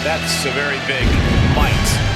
That's a very big might.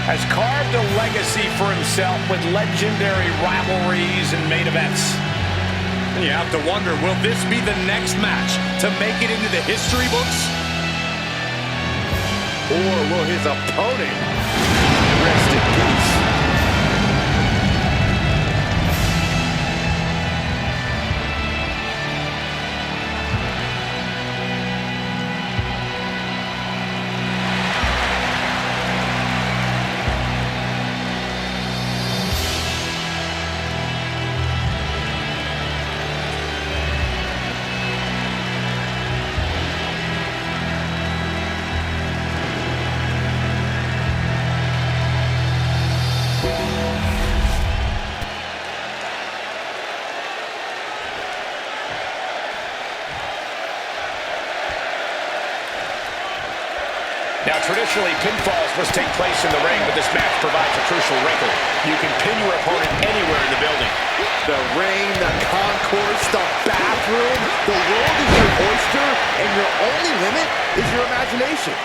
Has carved a legacy for himself with legendary rivalries and main events. And you have to wonder, will this be the next match to make it into the history books? Or will his opponent rest in peace? Now, traditionally, pinfalls must take place in the ring, but this match provides a crucial wrinkle. You can pin your opponent anywhere in the building. The ring, the concourse, the bathroom, the world is your oyster, and your only limit is your imagination.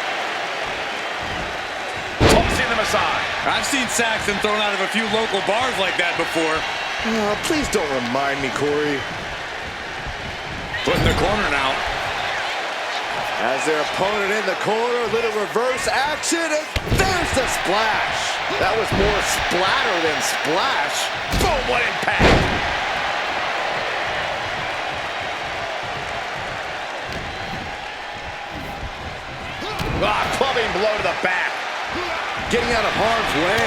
Tossing them aside. I've seen Saxton thrown out of a few local bars like that before. Please don't remind me, Corey. Put in the corner now. As their opponent in the corner, little reverse action, and there's the splash. That was more splatter than splash. Boom, what impact. Ah, clubbing blow to the back. Getting out of harm's way.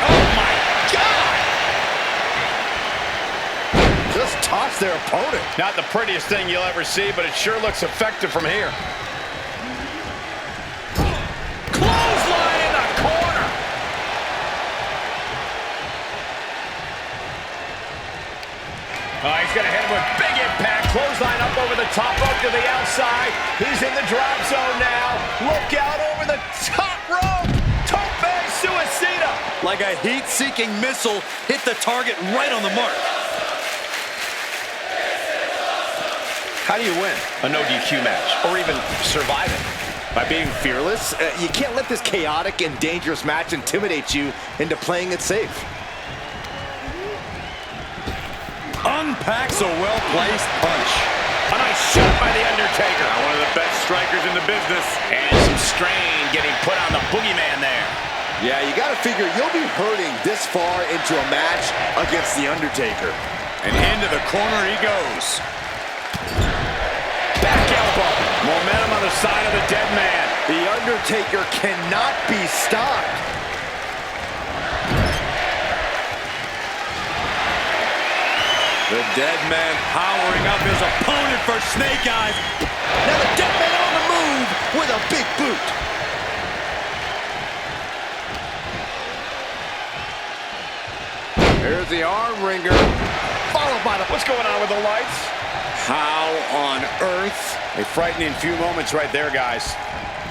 Oh, my God! Just tossed their opponent. Not the prettiest thing you'll ever see, but it sure looks effective from here. Clothesline in the corner. Oh, he's going to hit him with big impact. Clothesline up over the top rope to the outside. He's in the drop zone now. Look out over the top rope. Tope suicida. Like a heat-seeking missile, hit the target right on the mark. How do you win a no DQ match or even survive it? By being fearless, you can't let this chaotic and dangerous match intimidate you into playing it safe. Unpacks a well-placed punch. A nice shot by The Undertaker. One of the best strikers in the business. And some strain getting put on the boogeyman there. Yeah, you got to figure you'll be hurting this far into a match against The Undertaker. And into the corner he goes. Back elbow. Momentum on the side of the dead man. The Undertaker cannot be stopped. The dead man powering up his opponent for snake eyes. Now the dead man on the move with a big boot. Here's the arm wringer, followed by the... What's going on with the lights? How on earth? A frightening few moments right there, guys.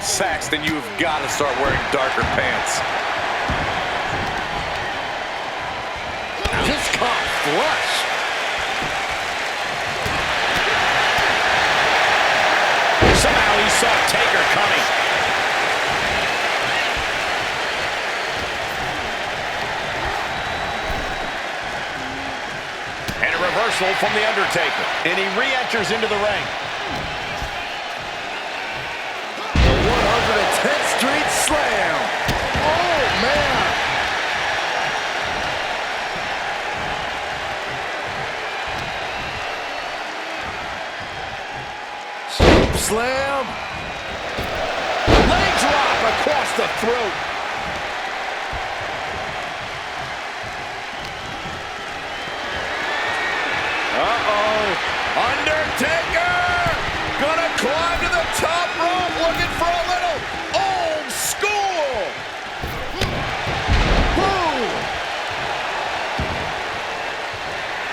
Saxton, you've got to start wearing darker pants. Just caught flush. Somehow he saw Taker coming. And a reversal from The Undertaker. And he re-enters into the ring. The 110th Street Slam. Oh, man. Slam. Leg drop across the throat. Undertaker! Gonna climb to the top rope, looking for a little old school! Woo!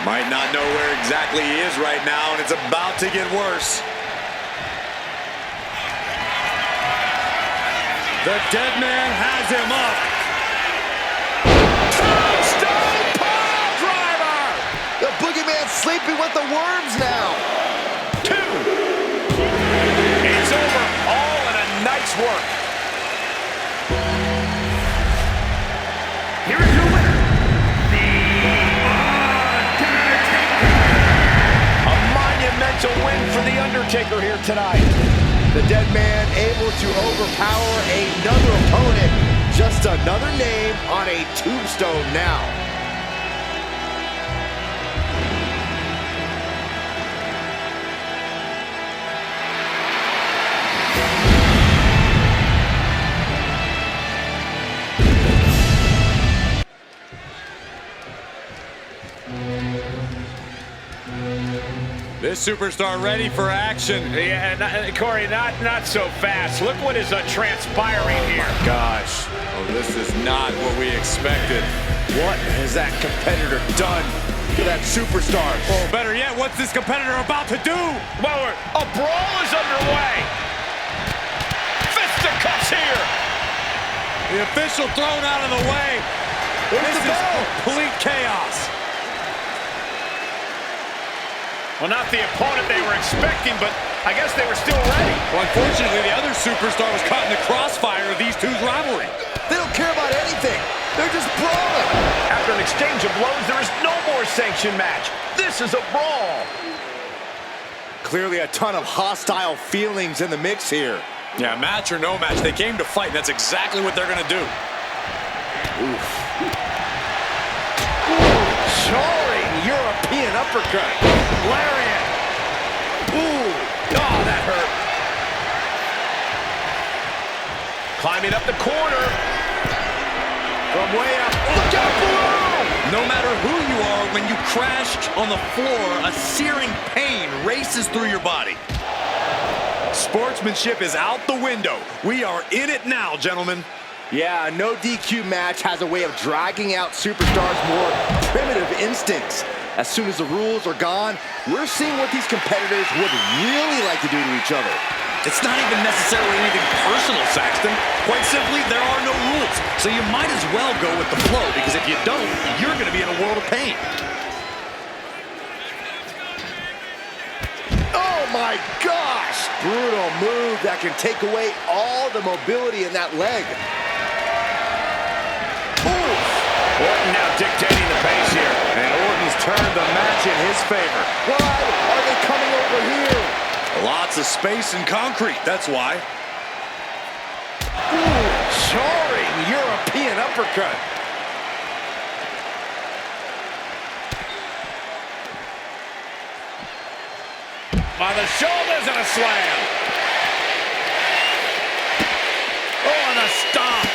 Might not know where exactly he is right now, and it's about to get worse. The dead man has him up. Tombstone pile driver! The boogeyman's sleeping with the worms now. 2. It's over. All in a night's work. Here is your winner, The Undertaker. A monumental win for The Undertaker here tonight. The dead man able to overpower another opponent. Just another name on a tombstone now. This superstar ready for action. Yeah, Corey, not so fast. Look what is transpiring here. Gosh, oh, this is not what we expected. What has that competitor done to that superstar? Oh, better yet, what's this competitor about to do? Well, a brawl is underway. Fisticuffs here. The official thrown out of the way. This is complete chaos. Well, not the opponent they were expecting, but I guess they were still ready. Well, unfortunately, the other superstar was caught in the crossfire of these two's rivalry. They don't care about anything. They're just brawling. After an exchange of blows, there is no more sanctioned match. This is a brawl. Clearly a ton of hostile feelings in the mix here. Yeah, match or no match, they came to fight, and that's exactly what they're going to do. Oof. Jarring European uppercut. Lariat. Ooh. Oh, that hurt. Climbing up the corner. From way up. Look out below! No matter who you are, when you crash on the floor, a searing pain races through your body. Sportsmanship is out the window. We are in it now, gentlemen. Yeah, no DQ match has a way of dragging out superstars' more primitive instincts. As soon as the rules are gone, we're seeing what these competitors would really like to do to each other. It's not even necessarily anything personal, Saxton. Quite simply, there are no rules. So you might as well go with the flow, because if you don't, you're going to be in a world of pain. Oh my gosh! Brutal move that can take away all the mobility in that leg. Orton now dictating the pace here. And Orton's turned the match in his favor. Why are they coming over here? Lots of space and concrete, that's why. Ooh, jarring European uppercut. By the shoulders and a slam. Oh, and a stomp.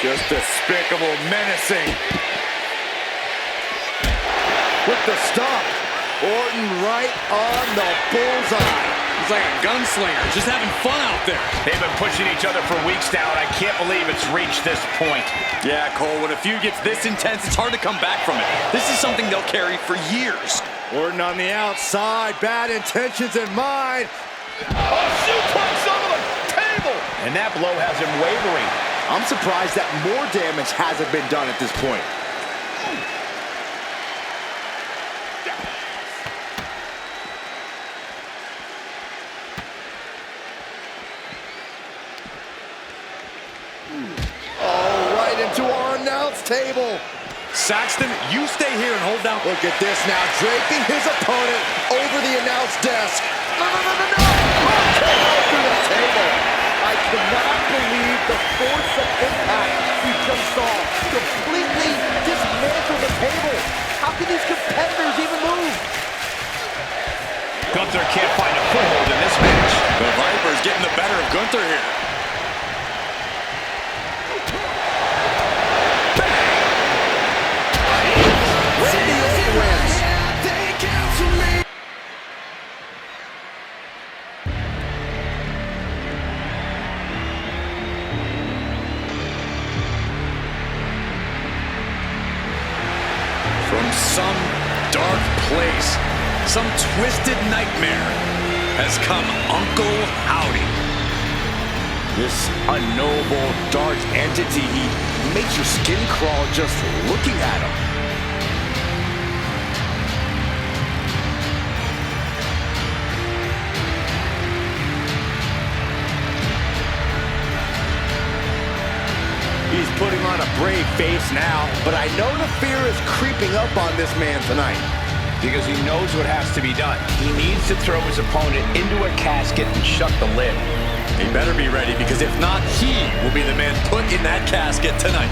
Just despicable, menacing. With the stomp. Orton right on the bullseye. He's like a gunslinger, just having fun out there. They've been pushing each other for weeks now, and I can't believe it's reached this point. Yeah, Cole, when a feud gets this intense, it's hard to come back from it. This is something they'll carry for years. Orton on the outside, bad intentions in mind. Oh, suplex over the table! And that blow has him wavering. I'm surprised that more damage hasn't been done at this point. To our announce table. Saxton, you stay here and hold down. Look at this now, draping his opponent over the announce desk. No! Through the table. I cannot believe the force of impact we just saw. Completely dismantle the table. How can these competitors even move? Gunther can't find a foothold in this match. The Viper's getting the better of Gunther here. From some dark place, some twisted nightmare has come Uncle Howdy. This unknowable dark entity, he makes your skin crawl just looking at him. He's putting on a brave face now, but I know the fear is creeping up on this man tonight. Because he knows what has to be done. He needs to throw his opponent into a casket and shut the lid. He better be ready, because if not, he will be the man put in that casket tonight.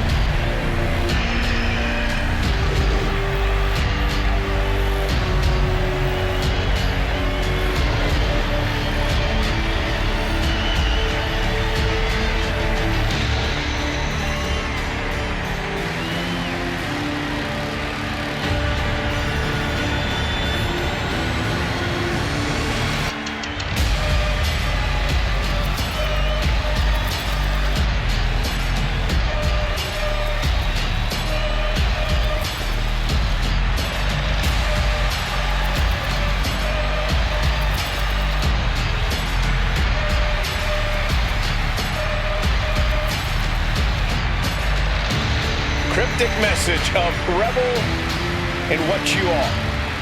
Cryptic message of rebel in what you are.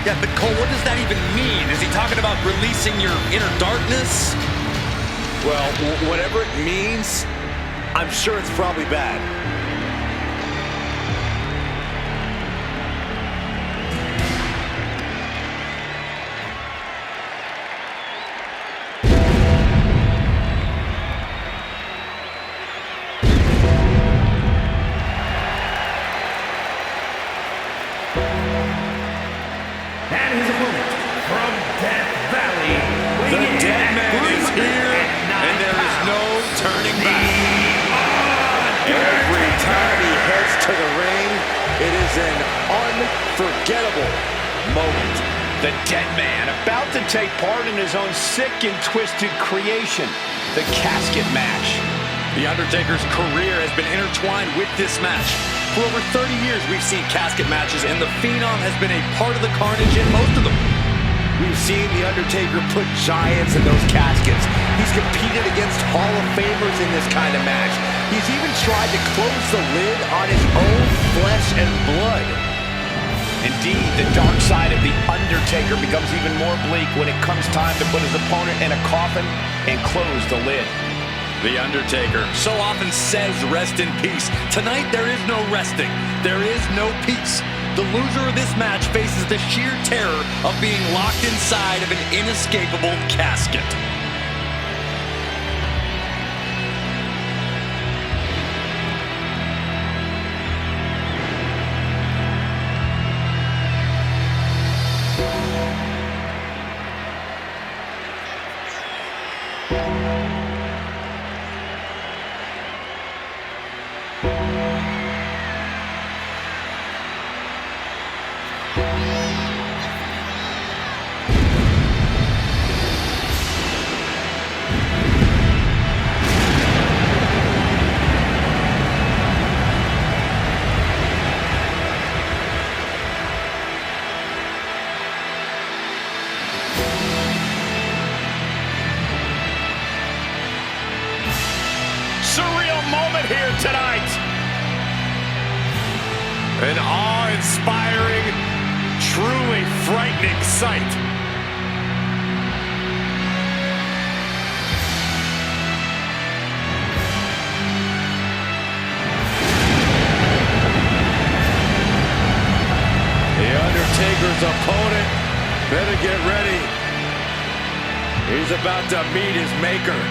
Yeah, but Cole, what does that even mean? Is he talking about releasing your inner darkness? Well, whatever it means, I'm sure it's probably bad. And his opponent from Death Valley, The dead man is here, and there is no turning back. Every time he heads to the ring, it is an unforgettable moment. The dead man about to take part in his own sick and twisted creation, the casket match. The Undertaker's career has been intertwined with this match. For over 30 years, we've seen casket matches, and the Phenom has been a part of the carnage in most of them. We've seen The Undertaker put giants in those caskets. He's competed against Hall of Famers in this kind of match. He's even tried to close the lid on his own flesh and blood. Indeed, the dark side of The Undertaker becomes even more bleak when it comes time to put his opponent in a coffin and close the lid. The Undertaker so often says rest in peace. Tonight, there is no resting. There is no peace. The loser of this match faces the sheer terror of being locked inside of an inescapable casket. Surreal moment here tonight. An awe-inspiring, truly frightening sight. The Undertaker's opponent better get ready. He's about to meet his maker.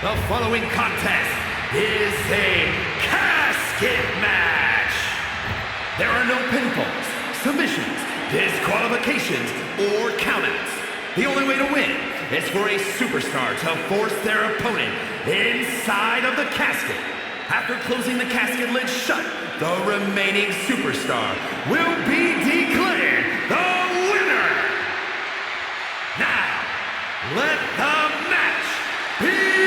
The following contest is a casket match. There are no pinfalls, submissions, disqualifications, or countouts. The only way to win is for a superstar to force their opponent inside of the casket. After closing the casket lid shut, the remaining superstar will be declared the winner. Now, let the match begin!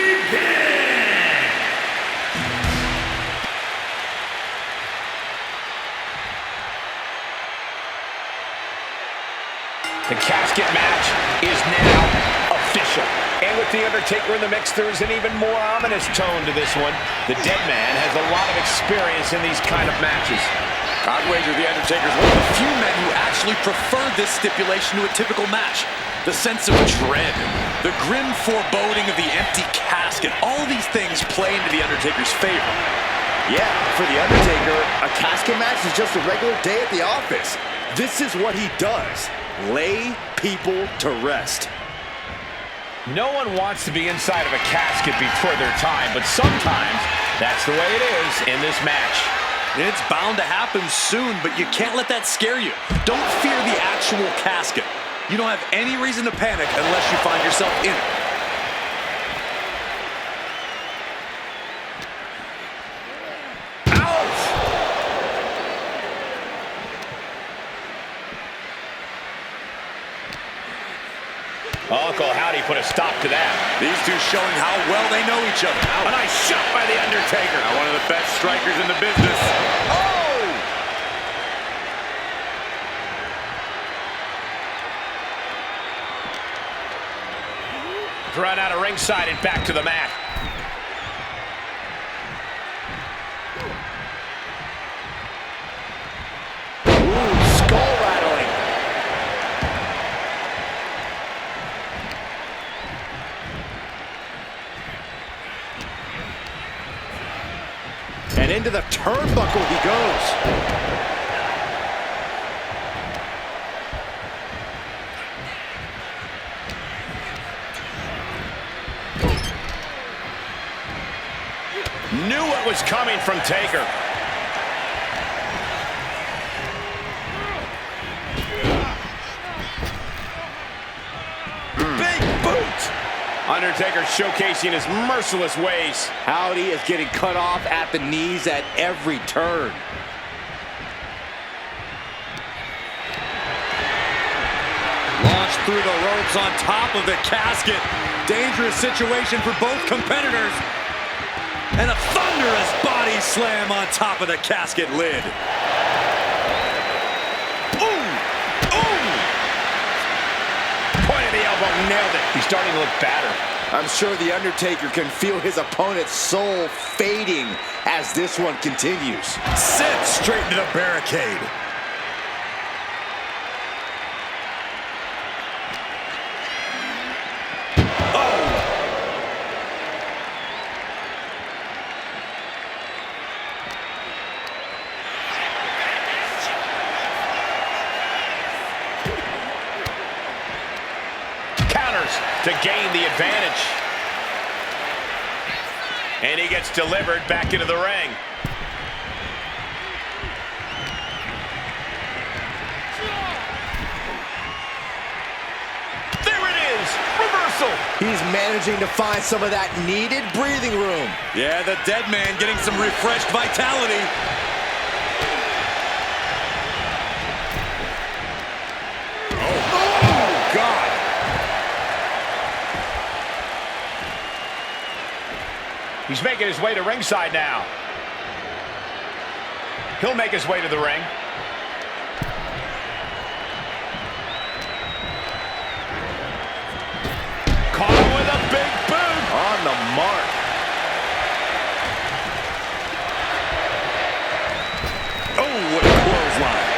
The casket match is now official. And with The Undertaker in the mix, there is an even more ominous tone to this one. The dead man has a lot of experience in these kind of matches. I'd wager The Undertaker's one of the few men who actually prefer this stipulation to a typical match. The sense of dread, the grim foreboding of the empty casket, all of these things play into The Undertaker's favor. Yeah, for The Undertaker, a casket match is just a regular day at the office. This is what he does. Lay people to rest. No one wants to be inside of a casket before their time, but sometimes that's the way it is in this match. It's bound to happen soon, but you can't let that scare you. Don't fear the actual casket. You don't have any reason to panic unless you find yourself in it. Uncle Howdy put a stop to that. These two showing how well they know each other. A nice shot by The Undertaker. Now, one of the best strikers in the business. Oh! Run out of ringside and back to the mat. Ooh, skull rattling. And Into the turnbuckle he goes. Knew what was coming from Taker. Big boot. Undertaker showcasing his merciless ways. Howdy is getting cut off at the knees at every turn. Launched through the ropes on top of the casket. Dangerous situation for both competitors. And a thunderous body slam on top of the casket lid. Ooh! Ooh! Point of the elbow, nailed it. He's starting to look battered. I'm sure The Undertaker can feel his opponent's soul fading as this one continues. Sent straight into the barricade. To gain the advantage. And he gets delivered back into the ring. There it is, reversal. He's managing to find some of that needed breathing room. Yeah, the dead man getting some refreshed vitality. Oh, God. He's making his way to ringside now. He'll make his way to the ring. Caught him with a big boot. On the mark. Oh, what a clothesline.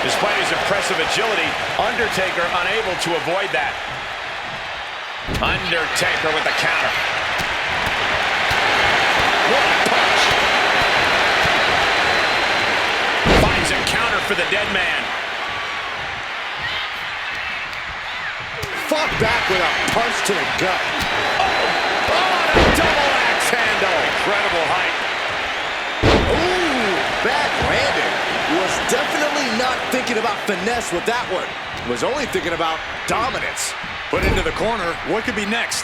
Despite his impressive agility, Undertaker unable to avoid that. Undertaker with the counter. What a punch. Finds a counter for the dead man. Fought back with a punch to the gut. Oh, a double axe handle. Incredible height. Ooh, bad landing. Was definitely not thinking about finesse with that one. Was only thinking about dominance. Put into the corner. What could be next?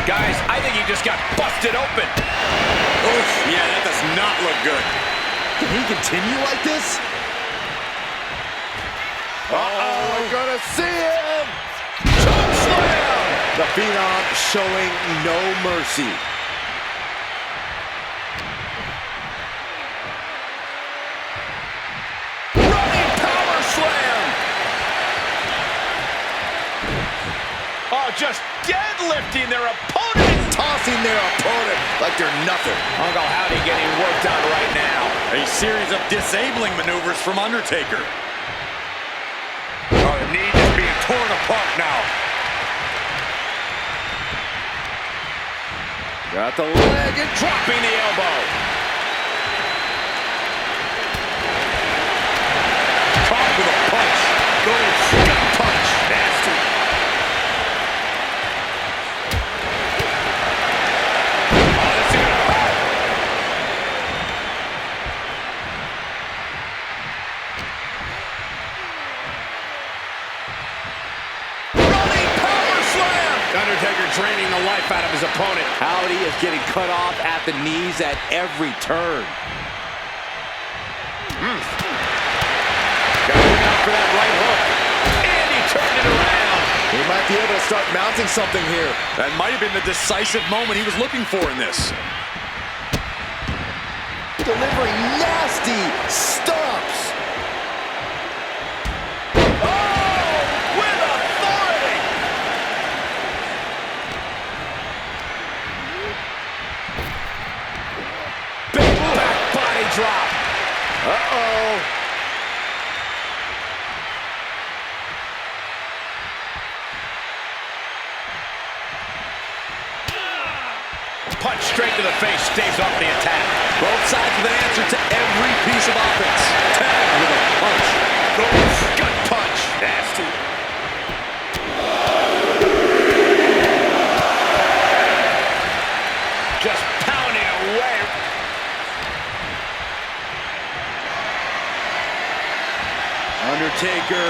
Guys, I think he just got busted open. Oof, yeah, that does not look good. Can he continue like this? Uh-oh, we're gonna see him! Choke slam! The Phenom showing no mercy. Running power slam! Oh, just deadlifting their opponent! Tossing their opponent like they're nothing. Uncle Howdy getting worked on right now. A series of disabling maneuvers from Undertaker. Oh, the knee is being torn apart now. Got the leg and Dropping the elbow. Caught with a punch. Goes gut punch. Nasty. Oh, this is gonna hurt. Running power slam! Undertaker draining the life out of his opponent. Howdy is getting cut off at the knees at every turn. Got to look out for that right hook. And he turned it around. He might be able to start mounting something here. That might have been the decisive moment he was looking for in this. Delivering nasty stomps. Uh-oh. Punch straight to the face, stays off the attack. Both sides with an answer to every piece of offense. Tag with a punch. Goes, gut punch. Nasty. Just pounding away. Undertaker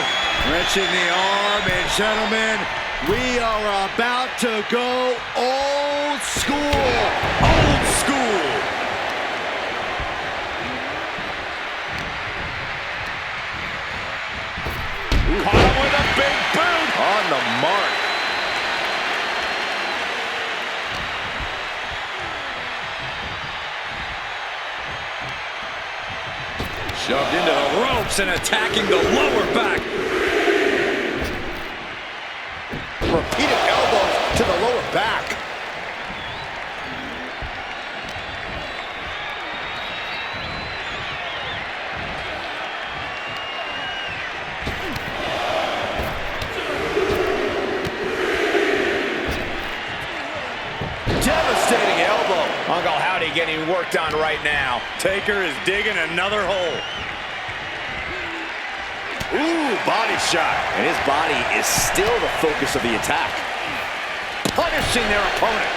wrenching the arm, and gentlemen, we are about to go old school. Old school. Caught him with a big boot. On the mark. Shoved into the ropes and attacking the lower back. Repeated elbows to the lower back. Devastating elbow. Uncle Howdy getting worked on right now. Taker is digging another hole. Ooh, body shot. And his body is still the focus of the attack. Punishing their opponent.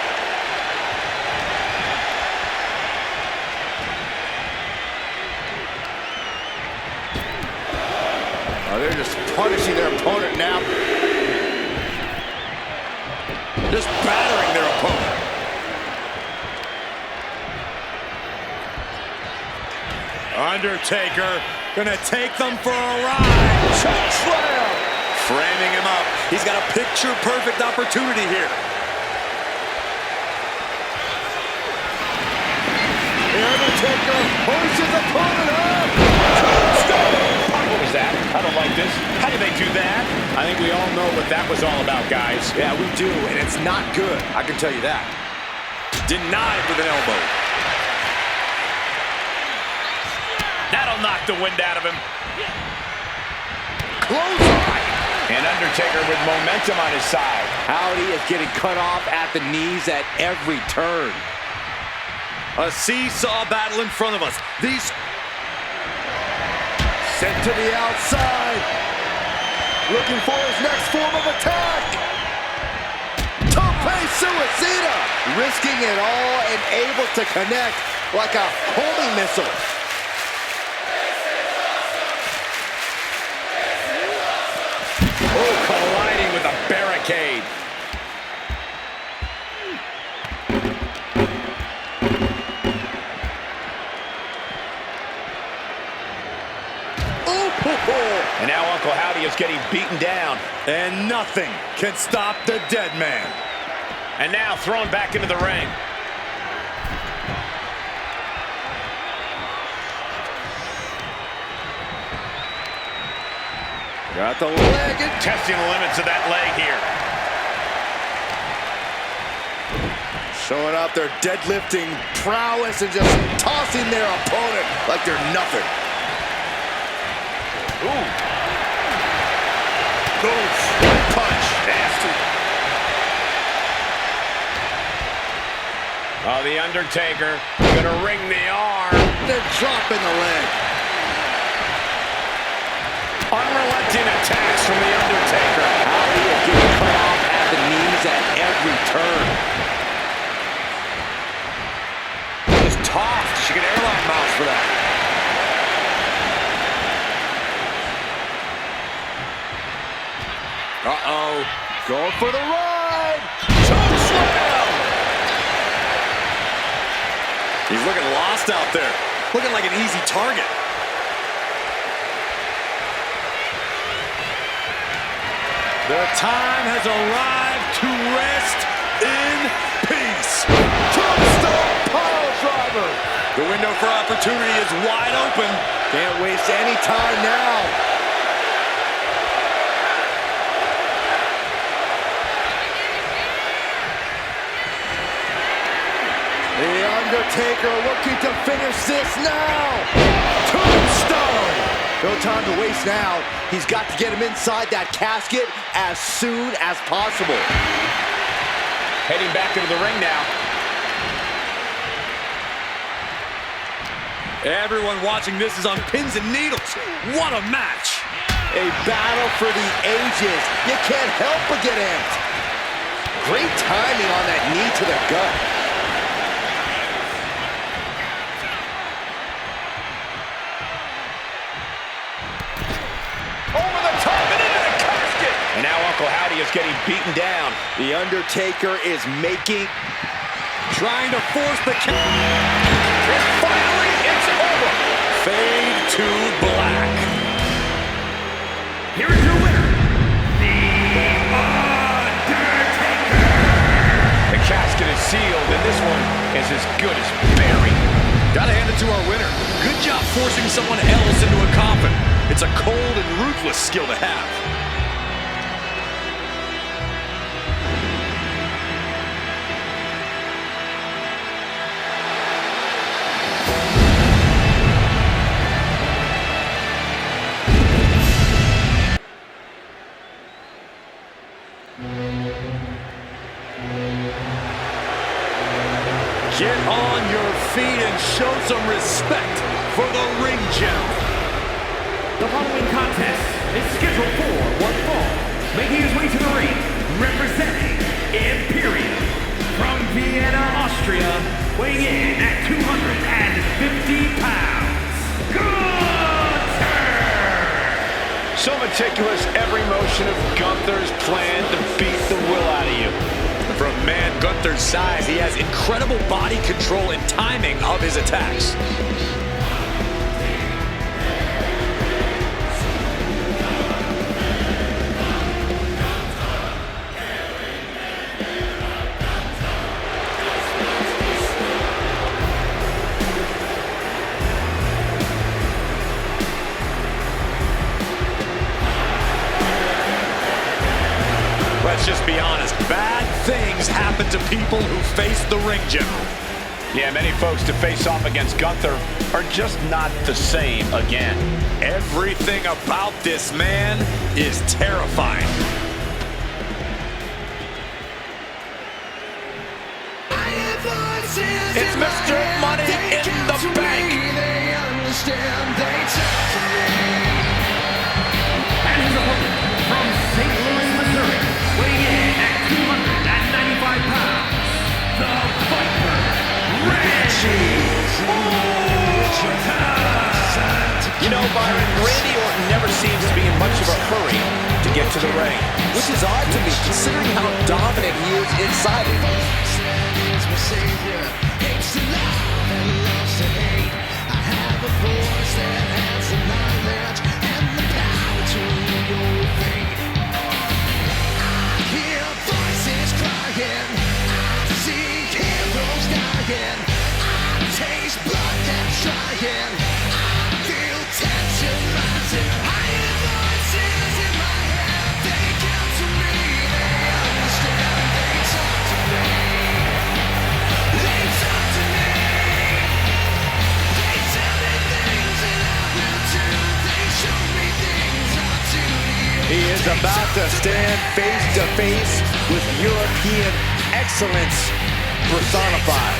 Oh, they're just punishing their opponent now. Just battering their opponent. Undertaker gonna take them for a ride. Choke slam. Framing him up. He's got a picture-perfect opportunity here. The Undertaker pushes his opponent up. What was that? I don't like this. How did they do that? I think we all know what that was all about, guys. Yeah, we do, and it's not good. I can tell you that. Denied with an elbow. That'll knock the wind out of him. Clothesline. And Undertaker with momentum on his side. Howdy is getting cut off at the knees at every turn. A seesaw battle in front of us. These Sent to the outside. Looking for his next form of attack. Tope suicida. Risking it all and able to connect like a homing missile. Oh, colliding with a barricade. And now Uncle Howdy is getting beaten down. and nothing can stop the dead man. And now thrown back into the ring. Got the leg. Testing the limits of that leg here. Showing off their deadlifting prowess and just tossing their opponent like they're nothing. Ooh. Goes. Punch. Nasty. Oh, the Undertaker gonna ring the arm. They're dropping the leg. Unrelenting attacks from the Undertaker. Howdy is getting cut off at the knees at every turn. Just tossed. She get airline miles for that. Uh-oh. Going for the ride. Choke slam. He's looking lost out there. Looking like an easy target. The time has arrived to rest in peace. Tombstone pile driver. The window for opportunity is wide open. Can't waste any time now. The Undertaker looking to finish this now. Tombstone. No time to waste now. He's got to get him inside that casket as soon as possible. Heading back into the ring now. Everyone watching this is on pins and needles. What a match. A battle for the ages. You can't help but get amped. Great timing on that knee to the gut. Over the top and into the casket. And now Uncle Howdy is getting beaten down. The Undertaker is trying to force the count. And finally, it's over. Fade to black. Here is your winner, The Undertaker. The casket is sealed, and this one is as good as buried. Gotta hand it to our winner. Good job forcing someone else into a coffin. It's a cold and ruthless skill to have. Get on your feet and show some respect for the ring general. The following contest is scheduled for one fall. Making his way to the ring, representing Imperium from Vienna, Austria, weighing in at 250 pounds, Gunther! So meticulous, every motion of Gunther's plan to beat the will out of you. For a man Gunther's size, he has incredible body control and timing of his attacks. Let's just be honest, bad things happen to people who face the ring general. Yeah, many folks to face off against Gunther are just not the same again. Everything about this man is terrifying. It's Mr. Money in the Bank. And his opponent from St. Louis, Missouri, weighing in at 295 pounds, the Viper, Randy Orton. You know, Byron, Randy Orton never seems to be in much of a hurry to get to the ring. Which is odd to me, considering how dominant he is inside it. He is about to stand face to face with European excellence personified.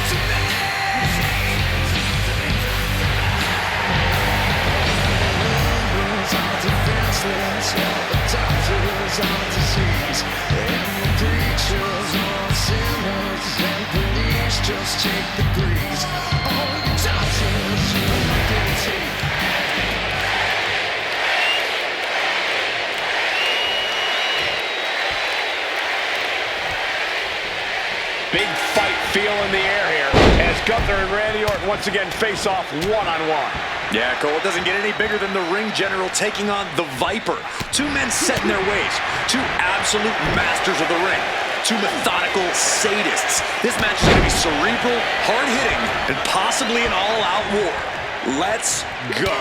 Just take the breeze. All the doctors are guilty. Big fight feel in the air here as Gunther and Randy Orton once again face off one-on-one. Yeah, Cole, it doesn't get any bigger than the ring general taking on the Viper. Two men set in their ways. Two absolute masters of the ring. Two methodical sadists. This match is going to be cerebral, hard-hitting, and possibly an all-out war. Let's go.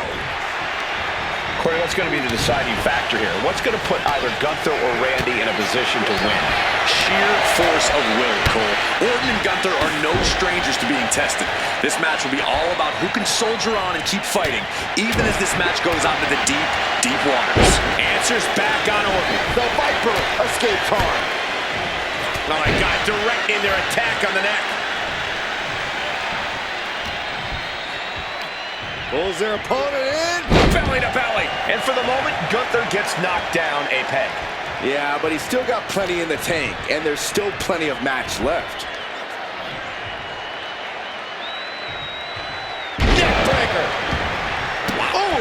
Corey, what's going to be the deciding factor here? What's going to put either Gunther or Randy in a position to win? Sheer force of will, Cole. Orton and Gunther are no strangers to being tested. This match will be all about who can soldier on and keep fighting, even as this match goes out into the deep, deep waters. Answers back on Orton. The Viper escaped harm. Oh my God, directing their attack on the neck. Pulls their opponent in. Belly to belly. And for the moment, Gunther gets knocked down a peg. Yeah, but he's still got plenty in the tank, and there's still plenty of match left. Neckbreaker. Oh,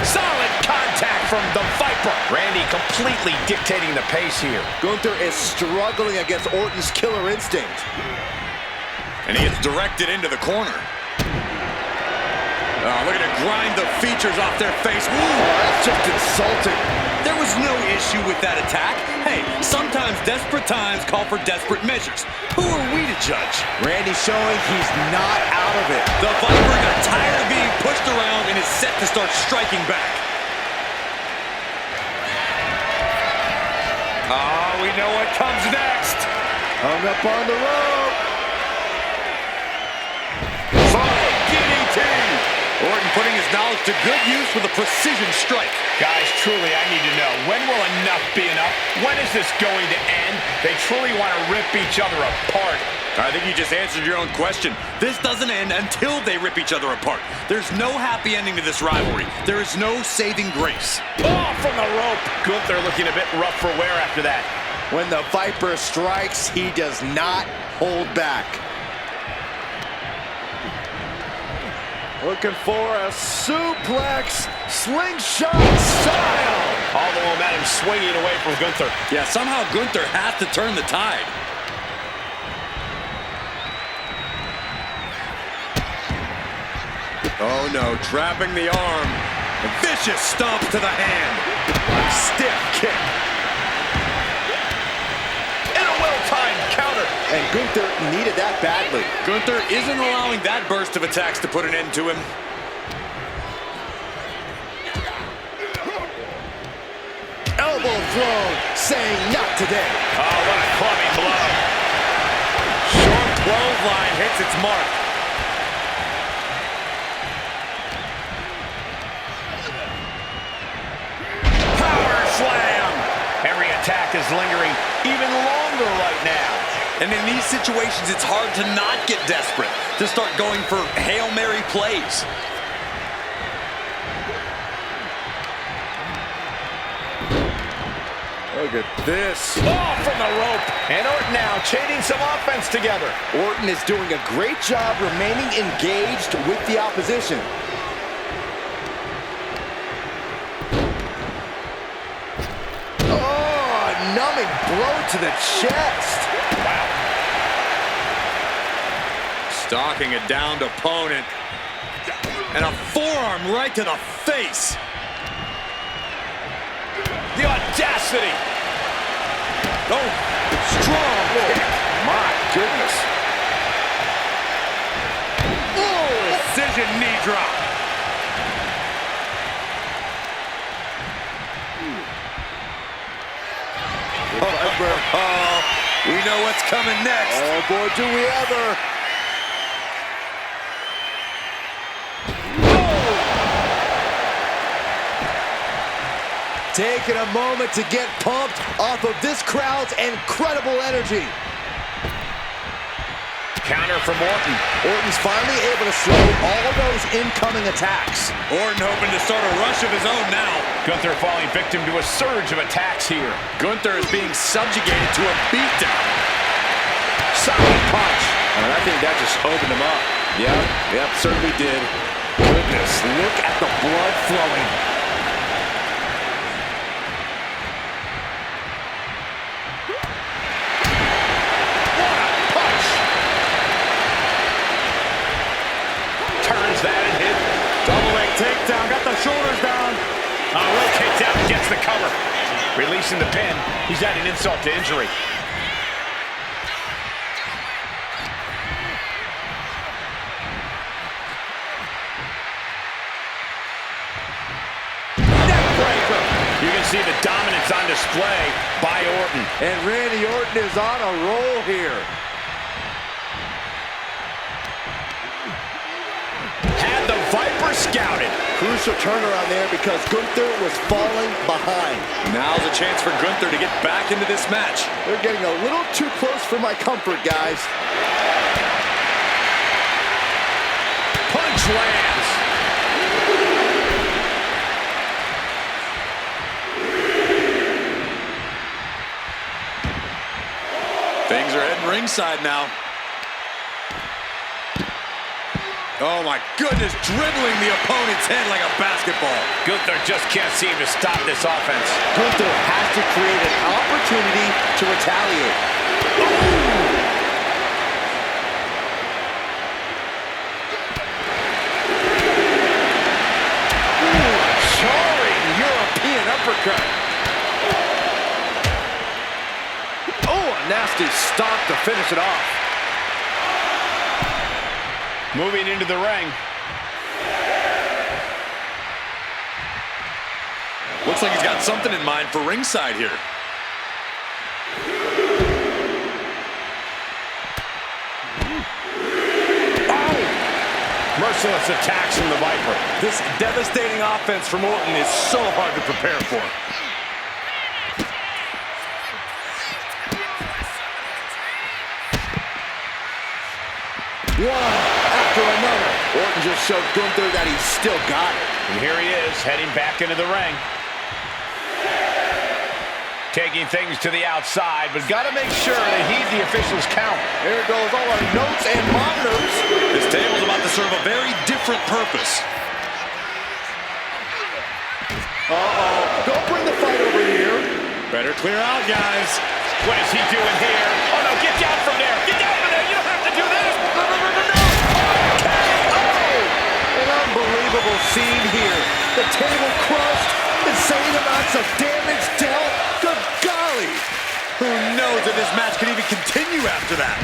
solid contact from the Viper. Randy completely dictating the pace here. Gunther is struggling against Orton's killer instinct. And he gets directed into the corner. Oh, look at it grind the features off their face. Ooh, that's just insulting. There was no issue with that attack. Hey, sometimes desperate times call for desperate measures. Who are we to judge? Randy showing he's not out of it. The Viper got tired of being pushed around and is set to start striking back. Oh, we know what comes next. Hung up on the rope. Solid DDT. Orton putting his knowledge to good use with a precision strike. Guys, truly, I need to know, when will enough be enough? When is this going to end? They truly want to rip each other apart. I think you just answered your own question. This doesn't end until they rip each other apart. There's no happy ending to this rivalry. There is no saving grace. Oh, from the rope. Gunther looking a bit rough for wear after that. When the Viper strikes, he does not hold back. Looking for a suplex, slingshot style. All the momentum swinging away from Gunther. Yeah, somehow Gunther has to turn the tide. Oh no, trapping the arm. A vicious stomp to the hand. Stiff kick. And a well-timed counter. And Gunther needed that badly. Gunther isn't allowing that burst of attacks to put an end to him. Elbow thrown, saying not today. Oh, what a clubbing blow. Short clothesline hits its mark. Power slam. Every attack is lingering even longer right now. And in these situations, it's hard to not get desperate, to start going for Hail Mary plays. Look at this. Oh, from the rope. And Orton now chaining some offense together. Orton is doing a great job remaining engaged with the opposition. Oh, a numbing blow to the chest. Wow. Stalking a downed opponent. And a forearm right to the face. The audacity. Oh, strong kick. My goodness. Precision knee drop. Oh, we know what's coming next. Oh boy, do we ever. Taking a moment to get pumped off of this crowd's incredible energy. Counter from Orton. Orton's finally able to slow all those incoming attacks. Orton hoping to start a rush of his own now. Gunther falling victim to a surge of attacks here. Gunther is being subjugated to a beatdown. Solid punch. And I think that just opened him up. Yep, certainly did. Goodness, look at the blood flowing. Takedown, got the shoulders down. Rotates out and gets the cover. Releasing the pin. He's adding insult to injury. Neck see the dominance on display by Orton. And Randy Orton is on a roll here. Had the Viper scouted. Crucial turnaround there because Gunther was falling behind. Now's a chance for Gunther to get back into this match. They're getting a little too close for my comfort, guys. Punch lands. Things are heading ringside now. Oh my goodness, dribbling the opponent's head like a basketball. Gunther just can't seem to stop this offense. Gunther has to create an opportunity to retaliate. Jarring European uppercut. Oh, a nasty stop to finish it off. Moving into the ring. Looks like he's got something in mind for ringside here. Oh! Merciless attacks from the Viper. This devastating offense from Orton is so hard to prepare for. One after another. Orton just showed Gunther that he's still got it. And here he is, heading back into the ring. Taking things to the outside, but got to make sure to heed the officials' count. There goes all our notes and monitors. This table's about to serve a very different purpose. Uh-oh. Don't bring the fight over here. Better clear out, guys. What is he doing here? Oh, no, get down from there. Get down from there. You don't have to do this. No, no, no, no, no. An unbelievable scene here. The table crushed. Insane amounts of damage dealt. Good golly. Who knows if this match can even continue after that?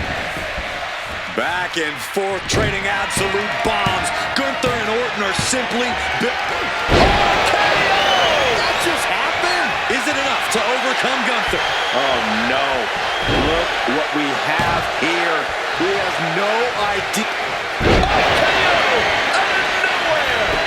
Back and forth, trading absolute bombs. Gunther and Orton are simply... That just happened. Is it enough to overcome Gunther? Oh, no. Look what we have here. He has no idea.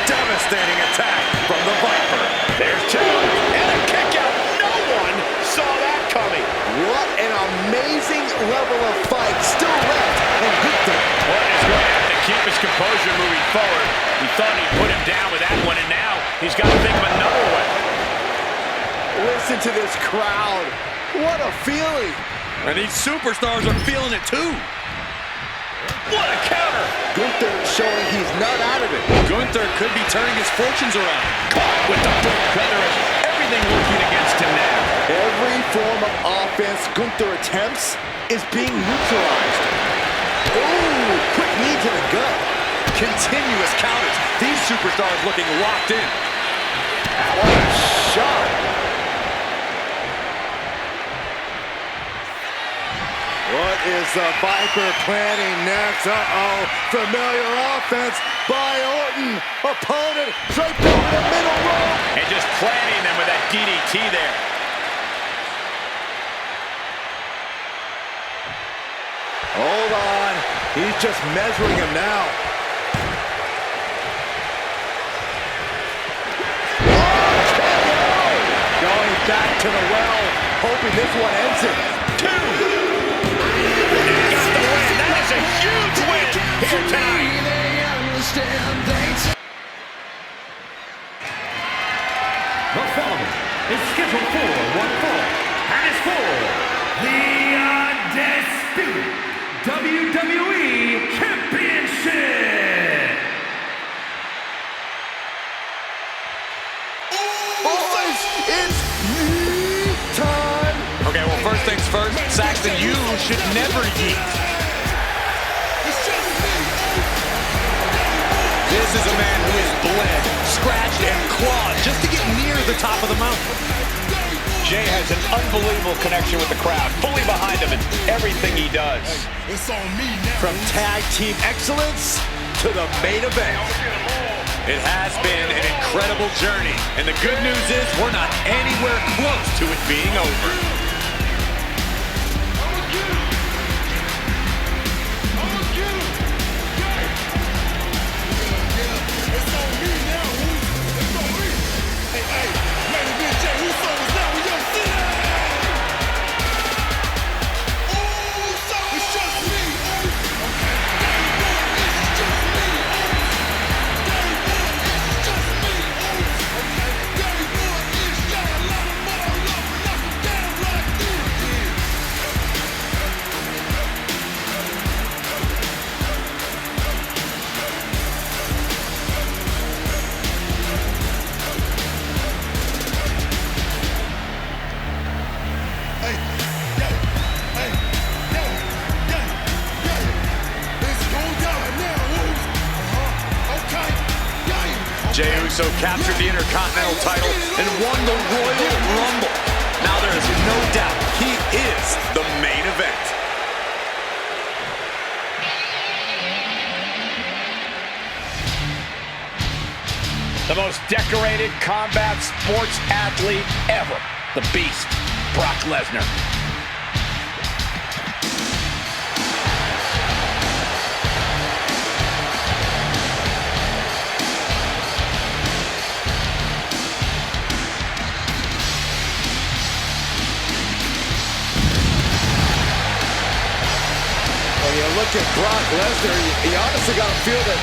Devastating attack from the Viper. There's two. And a kick out. No one saw that coming. What an amazing level of fight still left in Gunther. Orton is going to have to keep his composure moving forward. He thought he'd put him down with that one, and now he's got to think of another one. Listen to this crowd. What a feeling. And these superstars are feeling it too. What a counter. Gunther showing he's not out of it. Gunther could be turning his fortunes around. Caught with the foot. Gunther has everything working against him now. Every form of offense Gunther attempts is being neutralized. Ooh, quick knee to the gut. Continuous counters. These superstars looking locked in. What a shot. What is the Viper planning next? Uh-oh, familiar offense by Orton. Opponent straight down the middle rope. And just planting them with that DDT there. Hold on, he's just measuring him now. Going back to the well, hoping this one ends it. Two. Got the win. That is a huge win here tonight. The following is scheduled for one fall, and is for the undisputed WWE Championship. Boys, it's me time. Okay, well, first things first, Saxton, you should never eat. This is a man who has bled, scratched, and clawed just to get near the top of the mountain. Jay has an unbelievable connection with the crowd, fully behind him in everything he does. It's on me now. From tag team excellence to the main event. It has been an incredible journey, and the good news is we're not anywhere close to it being over. Jey Uso captured the Intercontinental title and won the Royal Rumble. Now there is no doubt he is the main event. The most decorated combat sports athlete ever. The Beast, Brock Lesnar. When you look at Brock Lesnar, you honestly got to feel that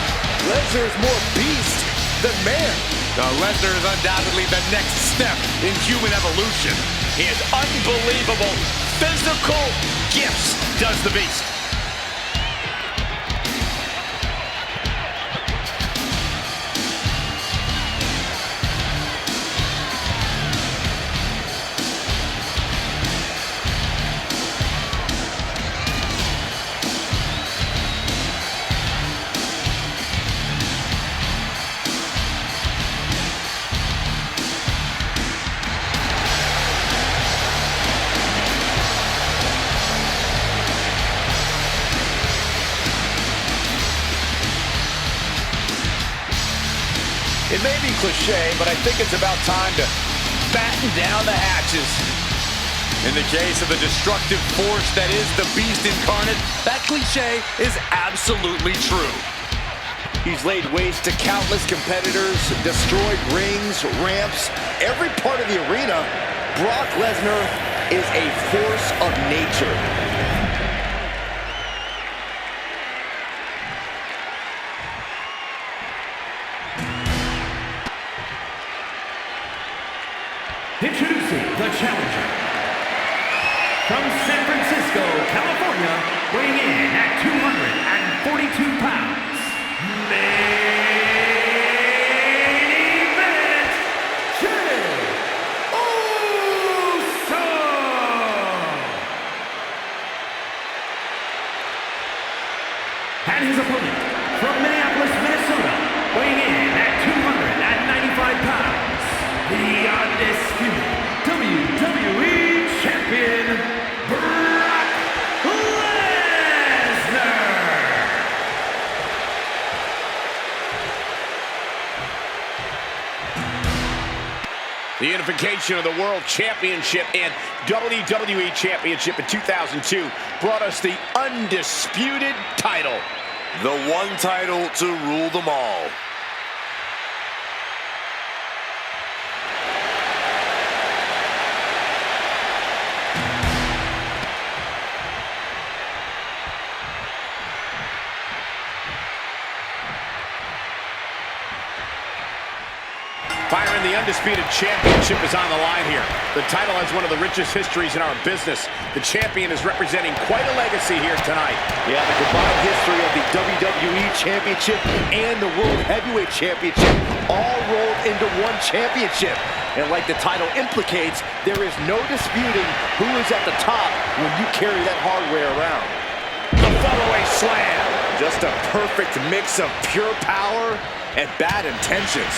Lesnar is more beast than man. Lesnar is undoubtedly the next step in human evolution. He has unbelievable physical gifts, does the Beast. It may be cliche, but I think it's about time to batten down the hatches. In the case of the destructive force that is the Beast incarnate, that cliche is absolutely true. He's laid waste to countless competitors, destroyed rings, ramps, every part of the arena. Brock Lesnar is a force of nature. Introducing the challenger. From San Francisco, California, weighing in at 242 pounds. Main event, Jey Uso. And his opponent, from Minneapolis, Minnesota, weighing in at 295 pounds. The undisputed WWE Champion, Brock Lesnar. The unification of the World Championship and WWE Championship in 2002 brought us the undisputed title. The one title to rule them all. Byron, the undisputed championship is on the line here. The title has one of the richest histories in our business. The champion is representing quite a legacy here tonight. Yeah, the combined history of the WWE Championship and the World Heavyweight Championship all rolled into one championship. And like the title implicates, there is no disputing who is at the top when you carry that hardware around. The follow-away slam. Just a perfect mix of pure power and bad intentions.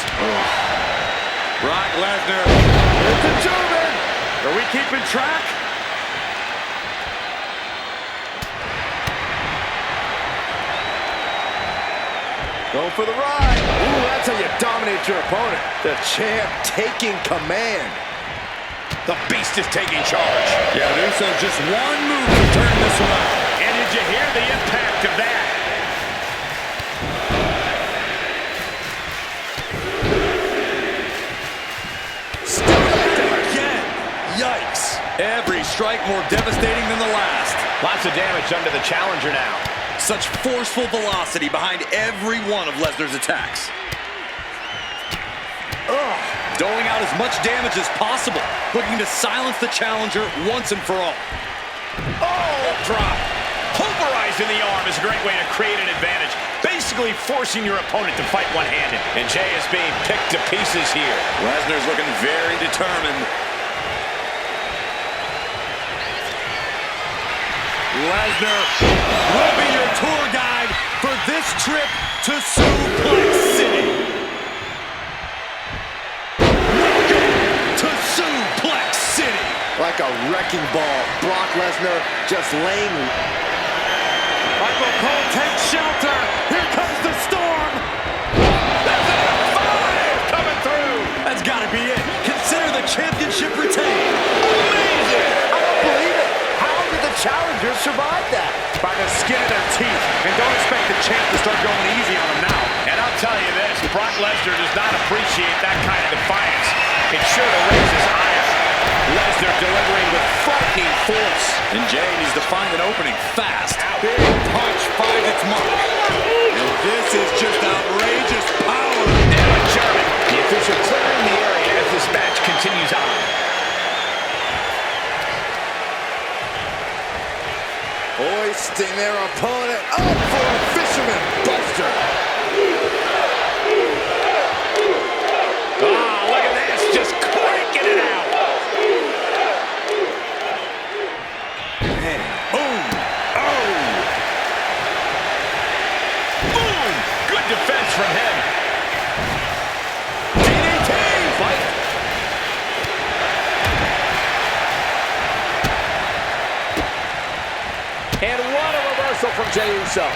Brock Lesnar, it's a German. Are we keeping track? Going for the ride. Ooh, that's how you dominate your opponent. The champ taking command. The Beast is taking charge. Yeah, there's just one move to turn this around. And did you hear the impact of that? Still back there. Again. Yikes. Every strike more devastating than the last. Lots of damage done to the challenger now. Such forceful velocity behind every one of Lesnar's attacks. Doling out as much damage as possible, looking to silence the challenger once and for all. Oh, drop. Pulverizing the arm is a great way to create an advantage. Basically forcing your opponent to fight one-handed. And Jay is being picked to pieces here. Lesnar's looking very determined. Lesnar will be your tour guide for this trip to Suplex City. Welcome to Suplex City. Like a wrecking ball, Brock Lesnar just laying. Michael Cole takes shelter. Here comes the storm. That's a 5 coming through. That's got to be it. Consider the championship retained. Amazing! I don't believe it. How did the challengers survive that? By the skin of their teeth. And don't expect the champ to start going easy on them now. And I'll tell you this, Brock Lesnar does not appreciate that kind of defiance. It's sure to raise his ire. Lesnar delivering with frightening force. And Jay needs to find an opening fast. Big punch finds its mark. And this is just outrageous power. And German, the official clearing the area as this match continues on. Hoisting their opponent up for a fisherman buster. Oh, look at this, just cranking it out. Boom. Oh. Boom! Good defense from him. DDT. Fight. And what a reversal from Jey Uso.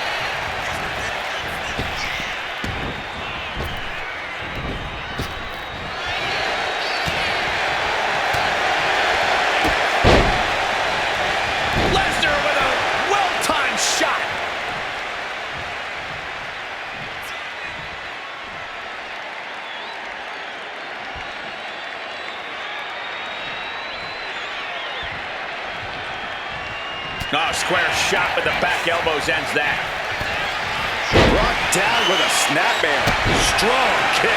Lesnar with a well-timed shot. Oh, square shot with the back elbows ends that. Brought down with a snapmare. Strong kick.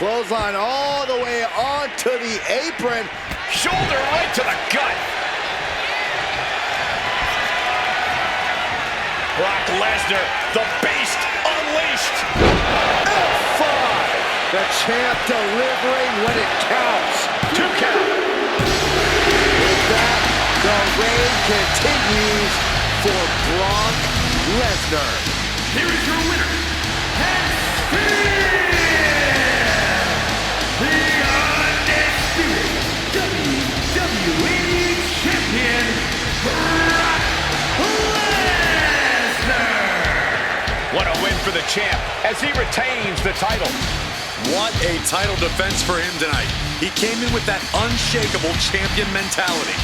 Clothesline all the way onto the apron. Shoulder right to the gut. Brock Lesnar, the Beast, unleashed. F5. The champ delivering when it counts. 2 count. With that, the reign continues for Brock Lesnar. Here is your winner, and the undisputed WWE Champion, Brock Lesnar. What a win for the champ as he retains the title. What a title defense for him tonight. He came in with that unshakable champion mentality.